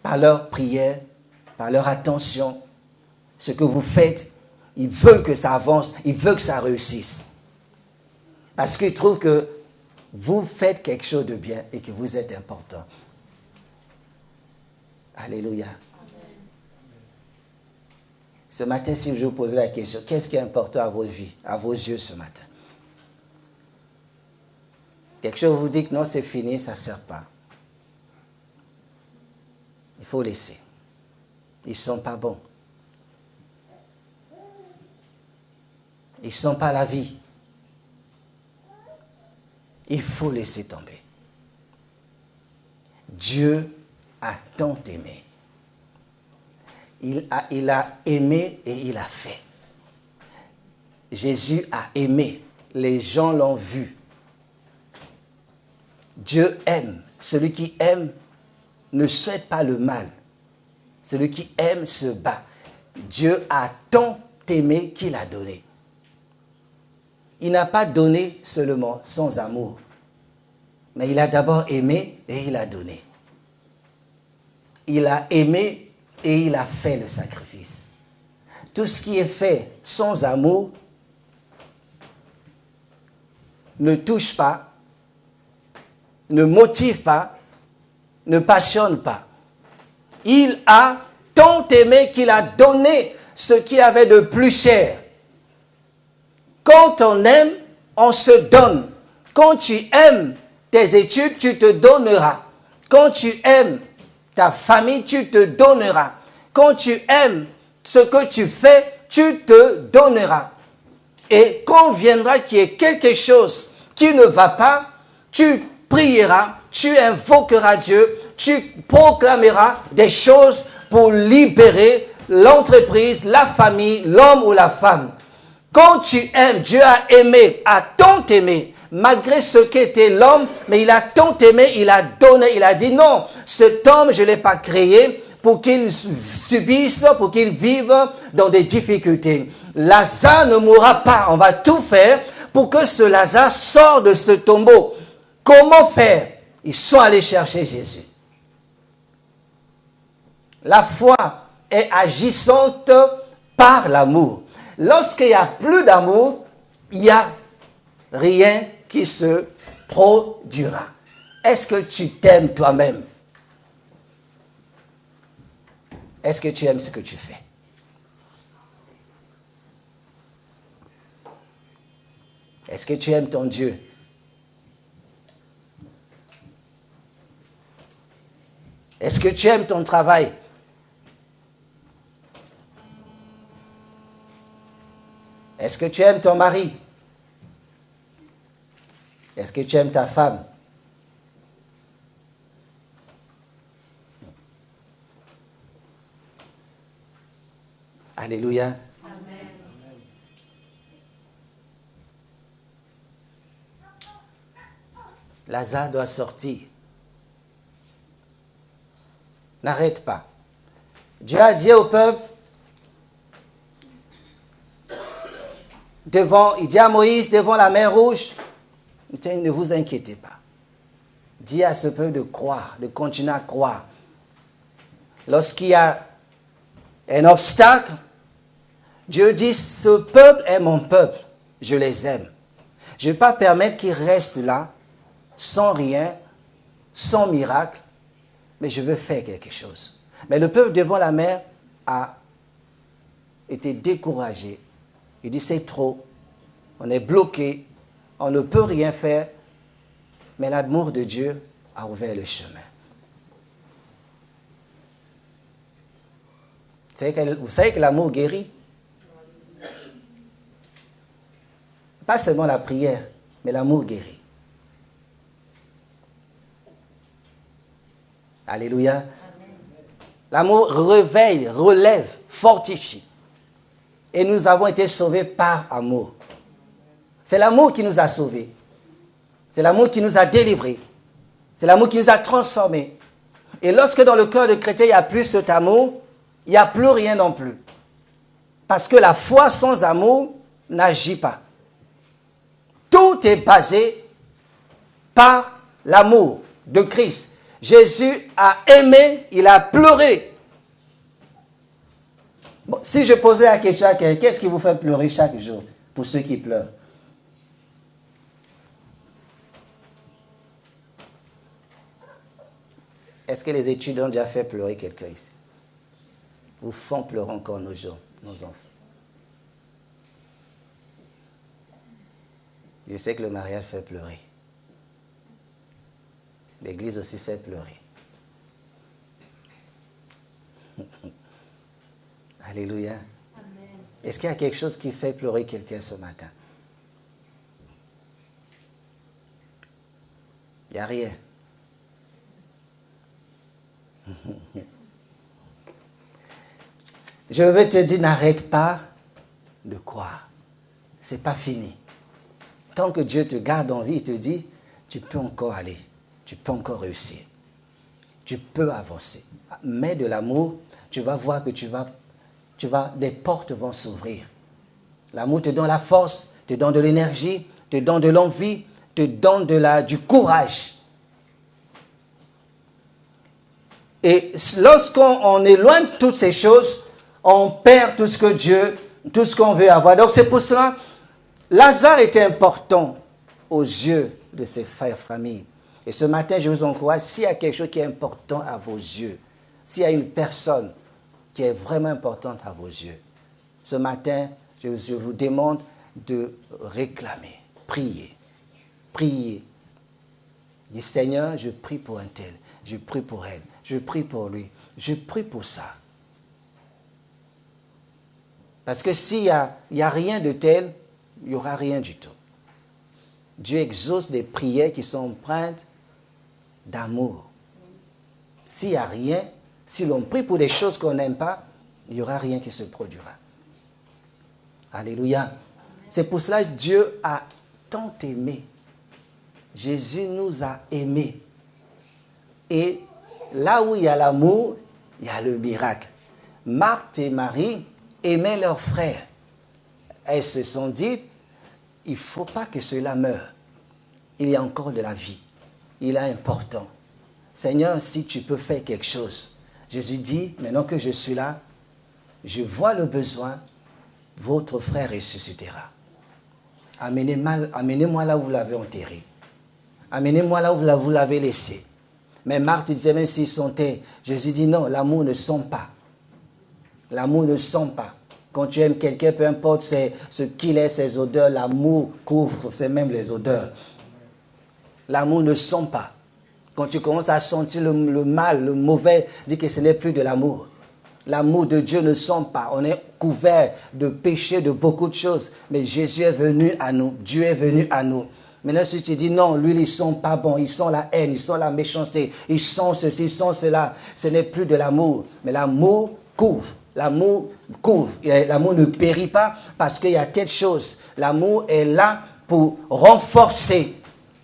par leur prière, par leur attention, ce que vous faites, ils veulent que ça avance, ils veulent que ça réussisse. Parce qu'ils trouvent que vous faites quelque chose de bien et que vous êtes important. Alléluia. Ce matin, si je vous posais la question, qu'est-ce qui est important à votre vie, à vos yeux ce matin? Quelque chose vous dit que non, c'est fini, ça ne sert pas. Il faut laisser. Ils ne sont pas bons. Ils ne sont pas la vie. Il faut laisser tomber. Dieu a tant aimé. Il a aimé et il a fait. Jésus a aimé. Les gens l'ont vu. Dieu aime. Celui qui aime ne souhaite pas le mal. Celui qui aime se bat. Dieu a tant aimé qu'il a donné. Il n'a pas donné seulement sans amour. Mais il a d'abord aimé et il a donné. Il a aimé et il a fait le sacrifice. Tout ce qui est fait sans amour ne touche pas, ne motive pas, ne passionne pas. Il a tant aimé qu'il a donné ce qui avait de plus cher. Quand on aime, on se donne. Quand tu aimes tes études, tu te donneras. Quand tu aimes ta famille, tu te donneras. Quand tu aimes ce que tu fais, tu te donneras. Et quand viendra qu'il y ait quelque chose qui ne va pas, tu prieras, tu invoqueras Dieu, tu proclameras des choses pour libérer l'entreprise, la famille, l'homme ou la femme. Quand tu aimes, Dieu a aimé, a tant aimé, malgré ce qu'était l'homme, mais il a tant aimé, il a donné, il a dit non, cet homme, je ne l'ai pas créé pour qu'il subisse, pour qu'il vive dans des difficultés. Lazare ne mourra pas, on va tout faire pour que ce Lazare sorte de ce tombeau. Comment faire? Ils sont allés chercher Jésus. La foi est agissante par l'amour. Lorsqu'il n'y a plus d'amour, il n'y a rien qui se produira. Est-ce que tu t'aimes toi-même? Est-ce que tu aimes ce que tu fais? Est-ce que tu aimes ton Dieu? Est-ce que tu aimes ton travail? Est-ce que tu aimes ton mari? Est-ce que tu aimes ta femme? Alléluia. Amen. Lazare doit sortir. N'arrête pas. Dieu a dit au peuple, il dit à Moïse, devant la mer Rouge, ne vous inquiétez pas. Dis à ce peuple de croire, de continuer à croire. Lorsqu'il y a un obstacle, Dieu dit, ce peuple est mon peuple, je les aime. Je ne vais pas permettre qu'ils restent là, sans rien, sans miracle, mais je veux faire quelque chose. Mais le peuple devant la mer a été découragé. Il dit, c'est trop, on est bloqué, on ne peut rien faire, mais l'amour de Dieu a ouvert le chemin. Vous savez que l'amour guérit? Pas seulement la prière, mais l'amour guérit. Alléluia. L'amour réveille, relève, fortifie. Et nous avons été sauvés par amour. C'est l'amour qui nous a sauvés. C'est l'amour qui nous a délivrés. C'est l'amour qui nous a transformés. Et lorsque dans le cœur de chrétien, il n'y a plus cet amour, il n'y a plus rien non plus. Parce que la foi sans amour n'agit pas. Tout est basé par l'amour de Christ. Jésus a aimé, il a pleuré. Bon, si je posais la question à quelqu'un, qu'est-ce qui vous fait pleurer chaque jour pour ceux qui pleurent? Est-ce que les études ont déjà fait pleurer quelqu'un ici? Ou font pleurer encore nos gens, nos enfants? Je sais que le mariage fait pleurer. L'église aussi fait pleurer. Alléluia. Amen. Est-ce qu'il y a quelque chose qui fait pleurer quelqu'un ce matin? Il n'y a rien. Je veux te dire, n'arrête pas de croire. Ce n'est pas fini. Tant que Dieu te garde en vie, il te dit, tu peux encore aller, tu peux encore réussir, tu peux avancer. Mets de l'amour, tu vas voir que des portes vont s'ouvrir. L'amour te donne la force, te donne de l'énergie, te donne de l'envie, te donne du courage. Et lorsqu'on éloigne toutes ces choses, on perd tout ce que Dieu, tout ce qu'on veut avoir. Donc c'est pour cela, Lazare était important aux yeux de ses frères familles. Et ce matin, je vous encourage, s'il y a quelque chose qui est important à vos yeux, s'il y a une personne qui est vraiment importante à vos yeux, ce matin, je vous demande de réclamer, prier. Prier. Dis Seigneur, je prie pour un tel, je prie pour elle, je prie pour lui, je prie pour ça. Parce que s'il n'y a rien de tel, il n'y aura rien du tout. Dieu exauce des prières qui sont empreintes d'amour. S'il n'y a rien, si l'on prie pour des choses qu'on n'aime pas, il n'y aura rien qui se produira. Alléluia. C'est pour cela que Dieu a tant aimé. Jésus nous a aimés. Et là où il y a l'amour, il y a le miracle. Marthe et Marie aimaient leurs frères. Elles se sont dites, il ne faut pas que cela meure. Il y a encore de la vie. Il est important. Seigneur, si tu peux faire quelque chose. Jésus dit, maintenant que je suis là, je vois le besoin, votre frère ressuscitera. Amenez-moi là où vous l'avez enterré. Amenez-moi là où vous l'avez laissé. Mais Marthe disait, même s'ils sentaient, Jésus dit non, l'amour ne sent pas. L'amour ne sent pas. Quand tu aimes quelqu'un, peu importe ce qu'il est, ses odeurs, l'amour couvre, c'est même les odeurs. L'amour ne sent pas. Quand tu commences à sentir le mal, le mauvais, dis que ce n'est plus de l'amour. L'amour de Dieu ne sent pas. On est couvert de péché, de beaucoup de choses. Mais Jésus est venu à nous. Dieu est venu à nous. Maintenant, si tu dis non, lui, ils ne sont pas bons. Ils sont la haine, ils sont la méchanceté. Ils sont ceci, ils sont cela. Ce n'est plus de l'amour. Mais l'amour couvre. L'amour couvre. L'amour ne périt pas parce qu'il y a telle chose. L'amour est là pour renforcer.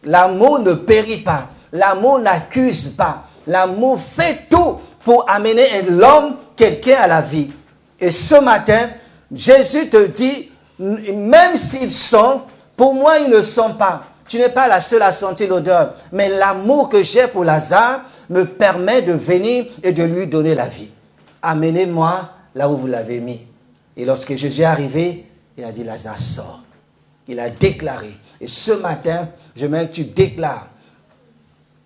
L'amour ne périt pas. L'amour n'accuse pas. L'amour fait tout pour amener l'homme, quelqu'un à la vie. Et ce matin, Jésus te dit, même s'ils sont, pour moi, ils ne sont pas. Tu n'es pas la seule à sentir l'odeur. Mais l'amour que j'ai pour Lazare me permet de venir et de lui donner la vie. Amenez-moi là où vous l'avez mis. Et lorsque Jésus est arrivé, il a dit, Lazare, sort. Il a déclaré. Et ce matin, je veux que tu déclares.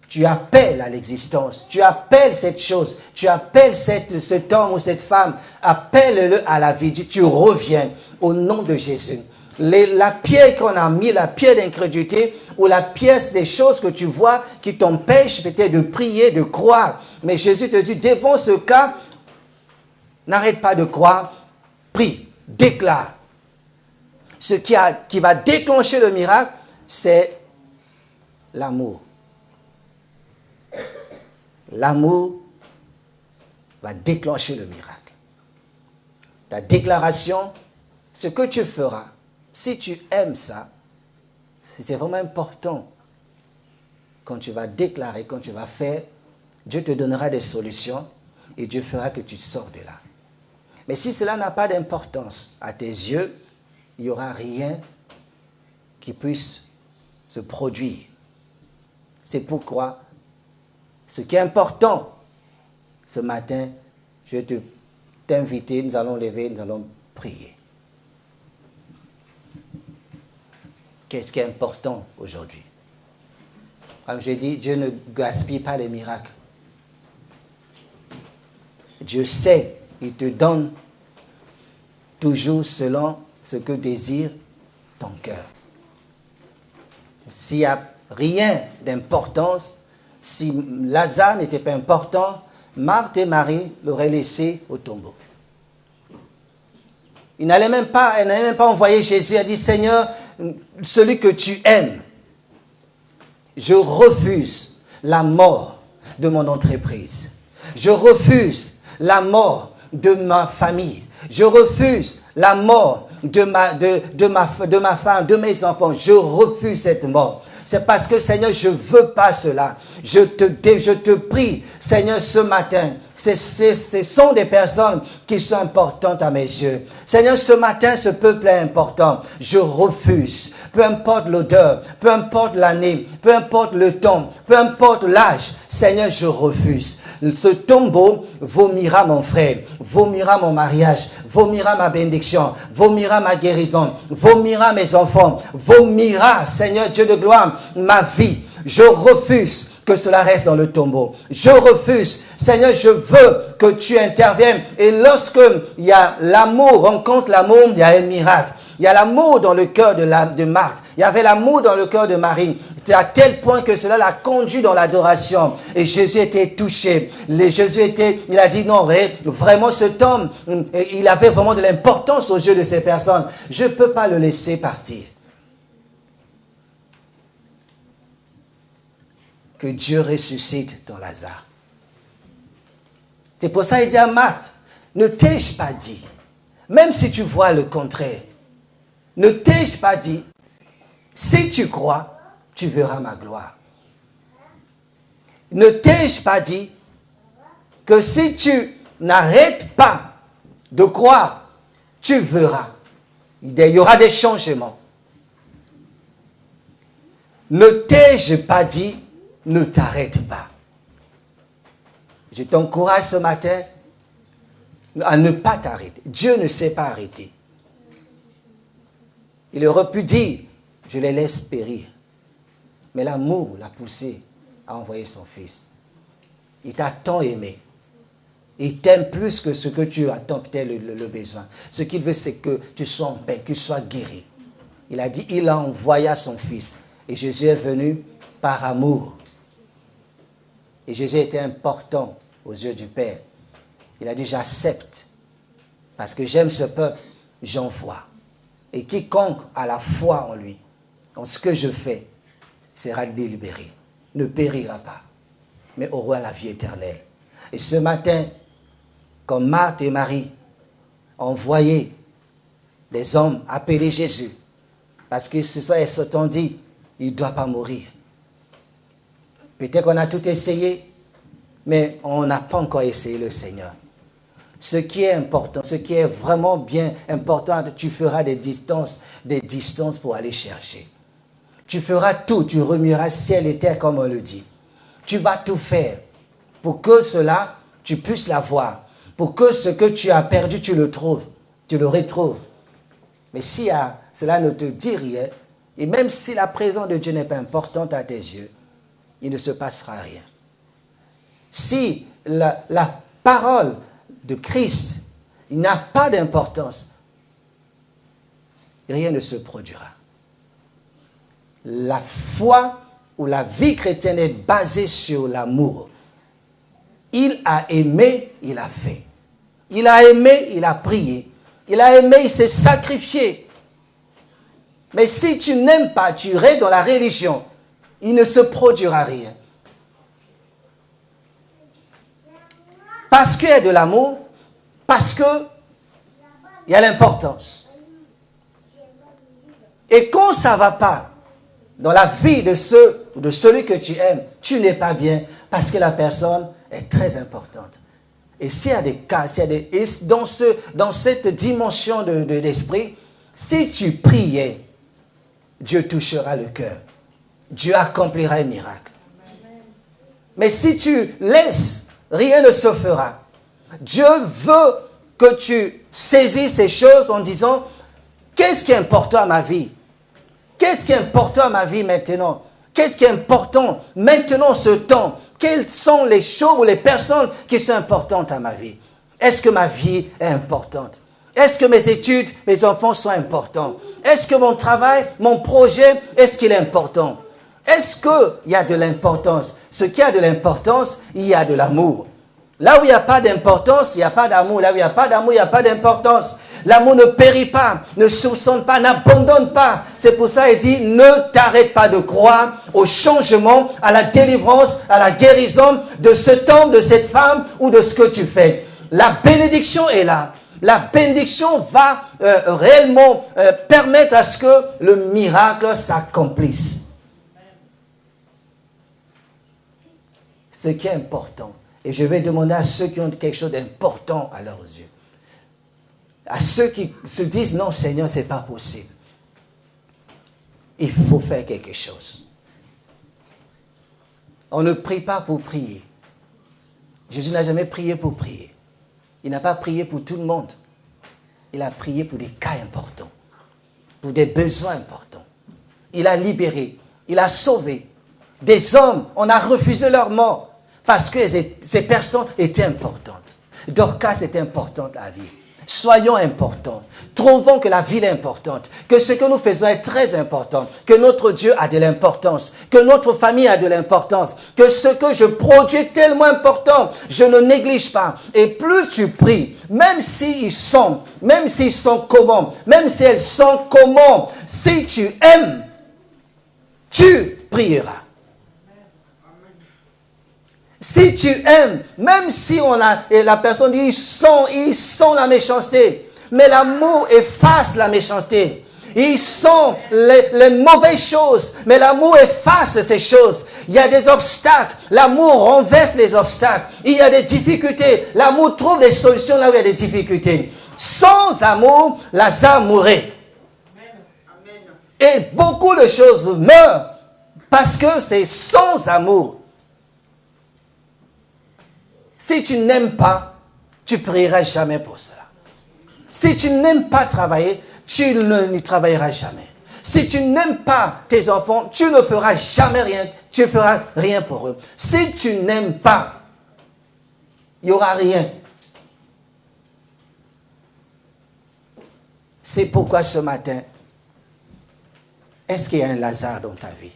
Tu appelles à l'existence. Tu appelles cette chose. Tu appelles cet homme ou cette femme. Appelle-le à la vie. Tu reviens au nom de Jésus. La pierre qu'on a mis, la pierre d'incrédulité ou la pièce des choses que tu vois qui t'empêchent peut-être de prier, de croire. Mais Jésus te dit, devant ce cas, n'arrête pas de croire. Prie, déclare. Ce qui va déclencher le miracle, c'est l'amour. L'amour va déclencher le miracle. Ta déclaration, ce que tu feras, si tu aimes ça, c'est vraiment important. Quand tu vas déclarer, quand tu vas faire, Dieu te donnera des solutions et Dieu fera que tu sors de là. Mais si cela n'a pas d'importance à tes yeux, il n'y aura rien qui puisse se produire. C'est pourquoi Ce qui est important, ce matin, je vais t'inviter, nous allons lever, nous allons prier. Qu'est-ce qui est important aujourd'hui? Comme je dis, Dieu ne gaspille pas les miracles. Dieu sait, il te donne toujours selon ce que désire ton cœur. S'il n'y a rien d'importance, si Lazare n'était pas important, Marthe et Marie l'auraient laissé au tombeau. Elle n'allait même pas envoyer Jésus. Elle a dit, Seigneur, celui que tu aimes, je refuse la mort de mon entreprise. Je refuse la mort de ma famille. Je refuse la mort de ma femme, de mes enfants. Je refuse cette mort. C'est parce que, Seigneur, je ne veux pas cela. Je te prie, Seigneur, ce matin, ce sont des personnes qui sont importantes à mes yeux. Seigneur, ce matin, ce peuple est important. Je refuse. Peu importe l'odeur, peu importe l'année, peu importe le temps, peu importe l'âge. Seigneur, je refuse. Ce tombeau vomira mon frère, vomira mon mariage, vomira ma bénédiction, vomira ma guérison, vomira mes enfants, vomira, Seigneur Dieu de gloire, ma vie. Je refuse que cela reste dans le tombeau. Je refuse. Seigneur, je veux que tu interviennes. Et lorsque il y a l'amour, rencontre l'amour, il y a un miracle. Il y a l'amour dans le cœur de Marthe. Il y avait l'amour dans le cœur de Marie. C'était à tel point que cela l'a conduit dans l'adoration. Et Jésus était touché. Il a dit non, vraiment cet homme, il avait vraiment de l'importance aux yeux de ces personnes. Je ne peux pas le laisser partir. Que Dieu ressuscite ton Lazare. C'est pour ça qu'il dit à Marthe, ne t'ai-je pas dit, même si tu vois le contraire, ne t'ai-je pas dit, si tu crois, tu verras ma gloire. Ne t'ai-je pas dit que si tu n'arrêtes pas de croire, tu verras. Il y aura des changements. Ne t'ai-je pas dit, ne t'arrête pas. Je t'encourage ce matin à ne pas t'arrêter. Dieu ne sait pas arrêter. Il aurait pu dire, je les laisse périr. Mais l'amour l'a poussé à envoyer son fils. Il t'a tant aimé. Il t'aime plus que ce que tu attends peut-être le besoin. Ce qu'il veut, c'est que tu sois en paix, que tu sois guéri. Il a dit, il a envoyé son fils. Et Jésus est venu par amour. Et Jésus était important aux yeux du Père. Il a dit, j'accepte. Parce que j'aime ce peuple, j'envoie. Et quiconque a la foi en lui, en ce que je fais, sera délibéré. Ne périra pas, mais aura la vie éternelle. Et ce matin, comme Marthe et Marie ont envoyé les hommes appeler Jésus, parce que ce soir, ils se sont dit, il ne doit pas mourir. Peut-être qu'on a tout essayé, mais on n'a pas encore essayé le Seigneur. Ce qui est important, ce qui est vraiment bien important, tu feras des distances pour aller chercher. Tu feras tout, tu remueras ciel et terre comme on le dit. Tu vas tout faire pour que cela, tu puisses l'avoir. Pour que ce que tu as perdu, tu le trouves, tu le retrouves. Mais si cela ne te dit rien, et même si la présence de Dieu n'est pas importante à tes yeux, il ne se passera rien. Si la parole de Christ n'a pas d'importance, rien ne se produira. La foi ou la vie chrétienne est basée sur l'amour. Il a aimé, il a fait. Il a aimé, il a prié. Il a aimé, il s'est sacrifié. Mais si tu n'aimes pas, tu restes dans la religion, il ne se produira rien. Parce qu'il y a de l'amour, parce qu'il y a l'importance. Et quand ça ne va pas dans la vie de celui que tu aimes, tu n'es pas bien parce que la personne est très importante. Et s'il y a des cas, dans cette dimension d'esprit, si tu priais, Dieu touchera le cœur. Dieu accomplira un miracle. Mais si tu laisses, rien ne se fera. Dieu veut que tu saisisses ces choses en disant, qu'est-ce qui est important à ma vie? Qu'est-ce qui est important à ma vie maintenant? Qu'est-ce qui est important maintenant, ce temps? Quelles sont les choses ou les personnes qui sont importantes à ma vie? Est-ce que ma vie est importante? Est-ce que mes études, mes enfants sont importants? Est-ce que mon travail, mon projet, est-ce qu'il est important? Est-ce qu'il y a de l'importance? Ce qui a de l'importance, il y a de l'amour. Là où il n'y a pas d'importance, il n'y a pas d'amour. Là où il n'y a pas d'amour, il n'y a pas d'importance. L'amour ne périt pas, ne soupçonne pas, n'abandonne pas. C'est pour ça qu'il dit, ne t'arrête pas de croire au changement, à la délivrance, à la guérison de cet homme, de cette femme ou de ce que tu fais. La bénédiction est là. La bénédiction va réellement permettre à ce que le miracle s'accomplisse. Ce qui est important. Et je vais demander à ceux qui ont quelque chose d'important à leurs yeux. À ceux qui se disent, non Seigneur, ce n'est pas possible. Il faut faire quelque chose. On ne prie pas pour prier. Jésus n'a jamais prié pour prier. Il n'a pas prié pour tout le monde. Il a prié pour des cas importants, pour des besoins importants. Il a libéré, il a sauvé. Des hommes, on a refusé leur mort parce que ces personnes étaient importantes. Dorcas était importante à vivre. Soyons importants. Trouvons que la vie est importante, que ce que nous faisons est très important, que notre Dieu a de l'importance, que notre famille a de l'importance, que ce que je produis est tellement important, je ne néglige pas. Et plus tu pries, même s'ils sont comment, même si elles sont comment, si tu aimes, tu prieras. Si tu aimes, même si la personne dit, ils sont la méchanceté, mais l'amour efface la méchanceté. Ils sont les mauvaises choses, mais l'amour efface ces choses. Il y a des obstacles, l'amour renverse les obstacles. Il y a des difficultés, l'amour trouve des solutions là où il y a des difficultés. Sans amour, Lazare mourrait. Et beaucoup de choses meurent parce que c'est sans amour. Si tu n'aimes pas, tu ne prieras jamais pour cela. Si tu n'aimes pas travailler, tu n'y travailleras jamais. Si tu n'aimes pas tes enfants, tu ne feras jamais rien. Tu ne feras rien pour eux. Si tu n'aimes pas, il n'y aura rien. C'est pourquoi ce matin, est-ce qu'il y a un Lazare dans ta vie?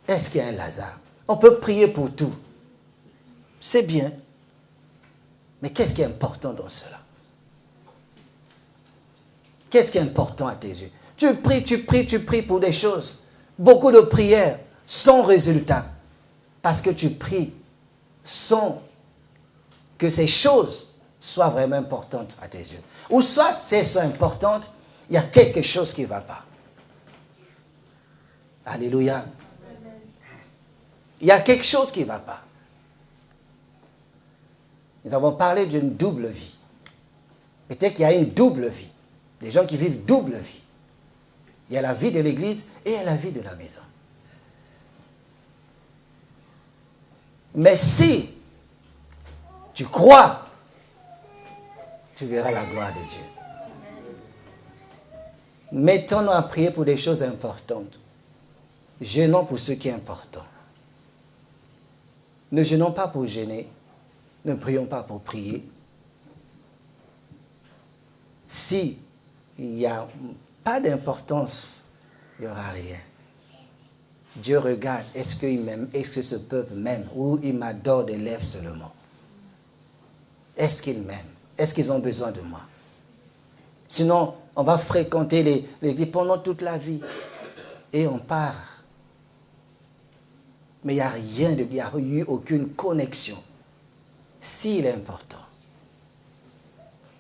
Est-ce qu'il y a un Lazare? On peut prier pour tout. C'est bien. Mais qu'est-ce qui est important dans cela? Qu'est-ce qui est important à tes yeux? Tu pries pour des choses. Beaucoup de prières sans résultat. Parce que tu pries sans que ces choses soient vraiment importantes à tes yeux. Ou soit, si elles sont importantes, il y a quelque chose qui ne va pas. Alléluia. Il y a quelque chose qui ne va pas. Nous avons parlé d'une double vie. Peut-être qu'il y a une double vie. Des gens qui vivent double vie. Il y a la vie de l'église et il y a la vie de la maison. Mais si tu crois, tu verras la gloire de Dieu. Mettons-nous à prier pour des choses importantes. Gênons pour ce qui est important. Ne gênons pas pour gêner. Ne prions pas pour prier. Si il n'y a pas d'importance, il n'y aura rien. Dieu regarde, est-ce qu'il m'aime? Est-ce que ce peuple m'aime? Ou il m'adore des lèvres seulement? Est-ce qu'ils m'aiment? Est-ce qu'ils ont besoin de moi? Sinon, on va fréquenter l'église pendant toute la vie. Et on part. Mais il n'y a rien, il n'y a eu aucune connexion. S'il est important,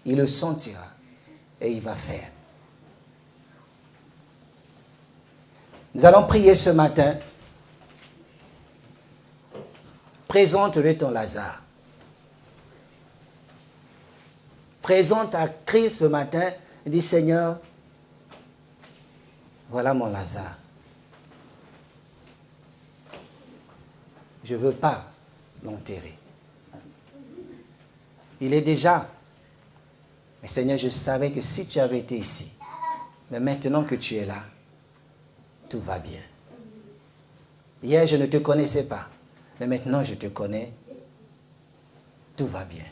il le sentira et il va faire. Nous allons prier ce matin. Présente-lui ton Lazare. Présente à Christ ce matin et dis, Seigneur, voilà mon Lazare. je ne veux pas l'enterrer. Il est déjà. Mais Seigneur, je savais que si tu avais été ici, mais maintenant que tu es là, tout va bien. Hier, je ne te connaissais pas, mais maintenant je te connais, tout va bien.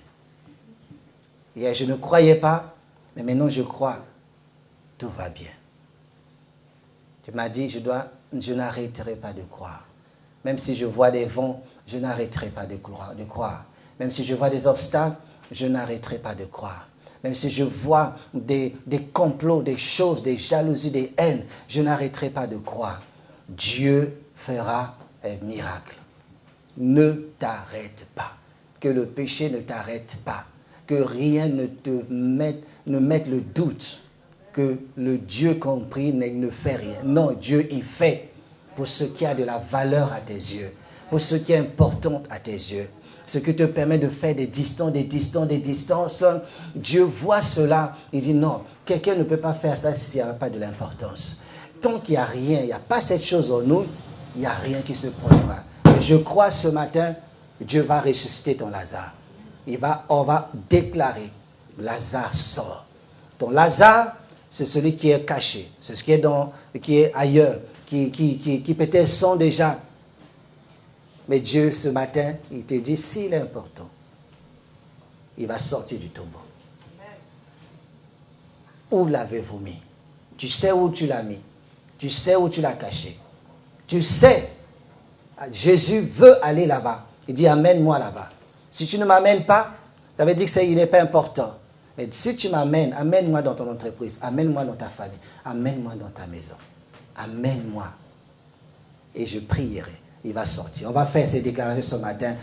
Hier, je ne croyais pas, mais maintenant je crois, tout va bien. Tu m'as dit, je n'arrêterai pas de croire. Même si je vois des vents, je n'arrêterai pas de croire. Même si je vois des obstacles, je n'arrêterai pas de croire. Même si je vois des complots, des choses, des jalousies, des haines, je n'arrêterai pas de croire. Dieu fera un miracle. Ne t'arrête pas. Que le péché ne t'arrête pas. Que rien ne mette le doute. Que le Dieu compris ne fait rien. Non, Dieu y fait pour ce qui a de la valeur à tes yeux. Pour ce qui est important à tes yeux. Ce qui te permet de faire des distances. Dieu voit cela. Il dit non, quelqu'un ne peut pas faire ça s'il n'y a pas de l'importance. Tant qu'il n'y a rien, il n'y a pas cette chose en nous, il n'y a rien qui se produira. Je crois ce matin, Dieu va ressusciter ton Lazare. On va déclarer, Lazare sort. Ton Lazare, c'est celui qui est caché. C'est ce qui est ailleurs, qui peut-être sont déjà. Mais Dieu, ce matin, il te dit, s'il est important, il va sortir du tombeau. Où l'avez-vous mis? Tu sais où tu l'as mis. Tu sais où tu l'as caché. Tu sais, Jésus veut aller là-bas. Il dit, amène-moi là-bas. Si tu ne m'amènes pas, ça veut dire qu'il n'est pas important. Mais si tu m'amènes, amène-moi dans ton entreprise, amène-moi dans ta famille, amène-moi dans ta maison. Amène-moi. Et je prierai. Il va sortir. On va faire ces déclarations ce matin.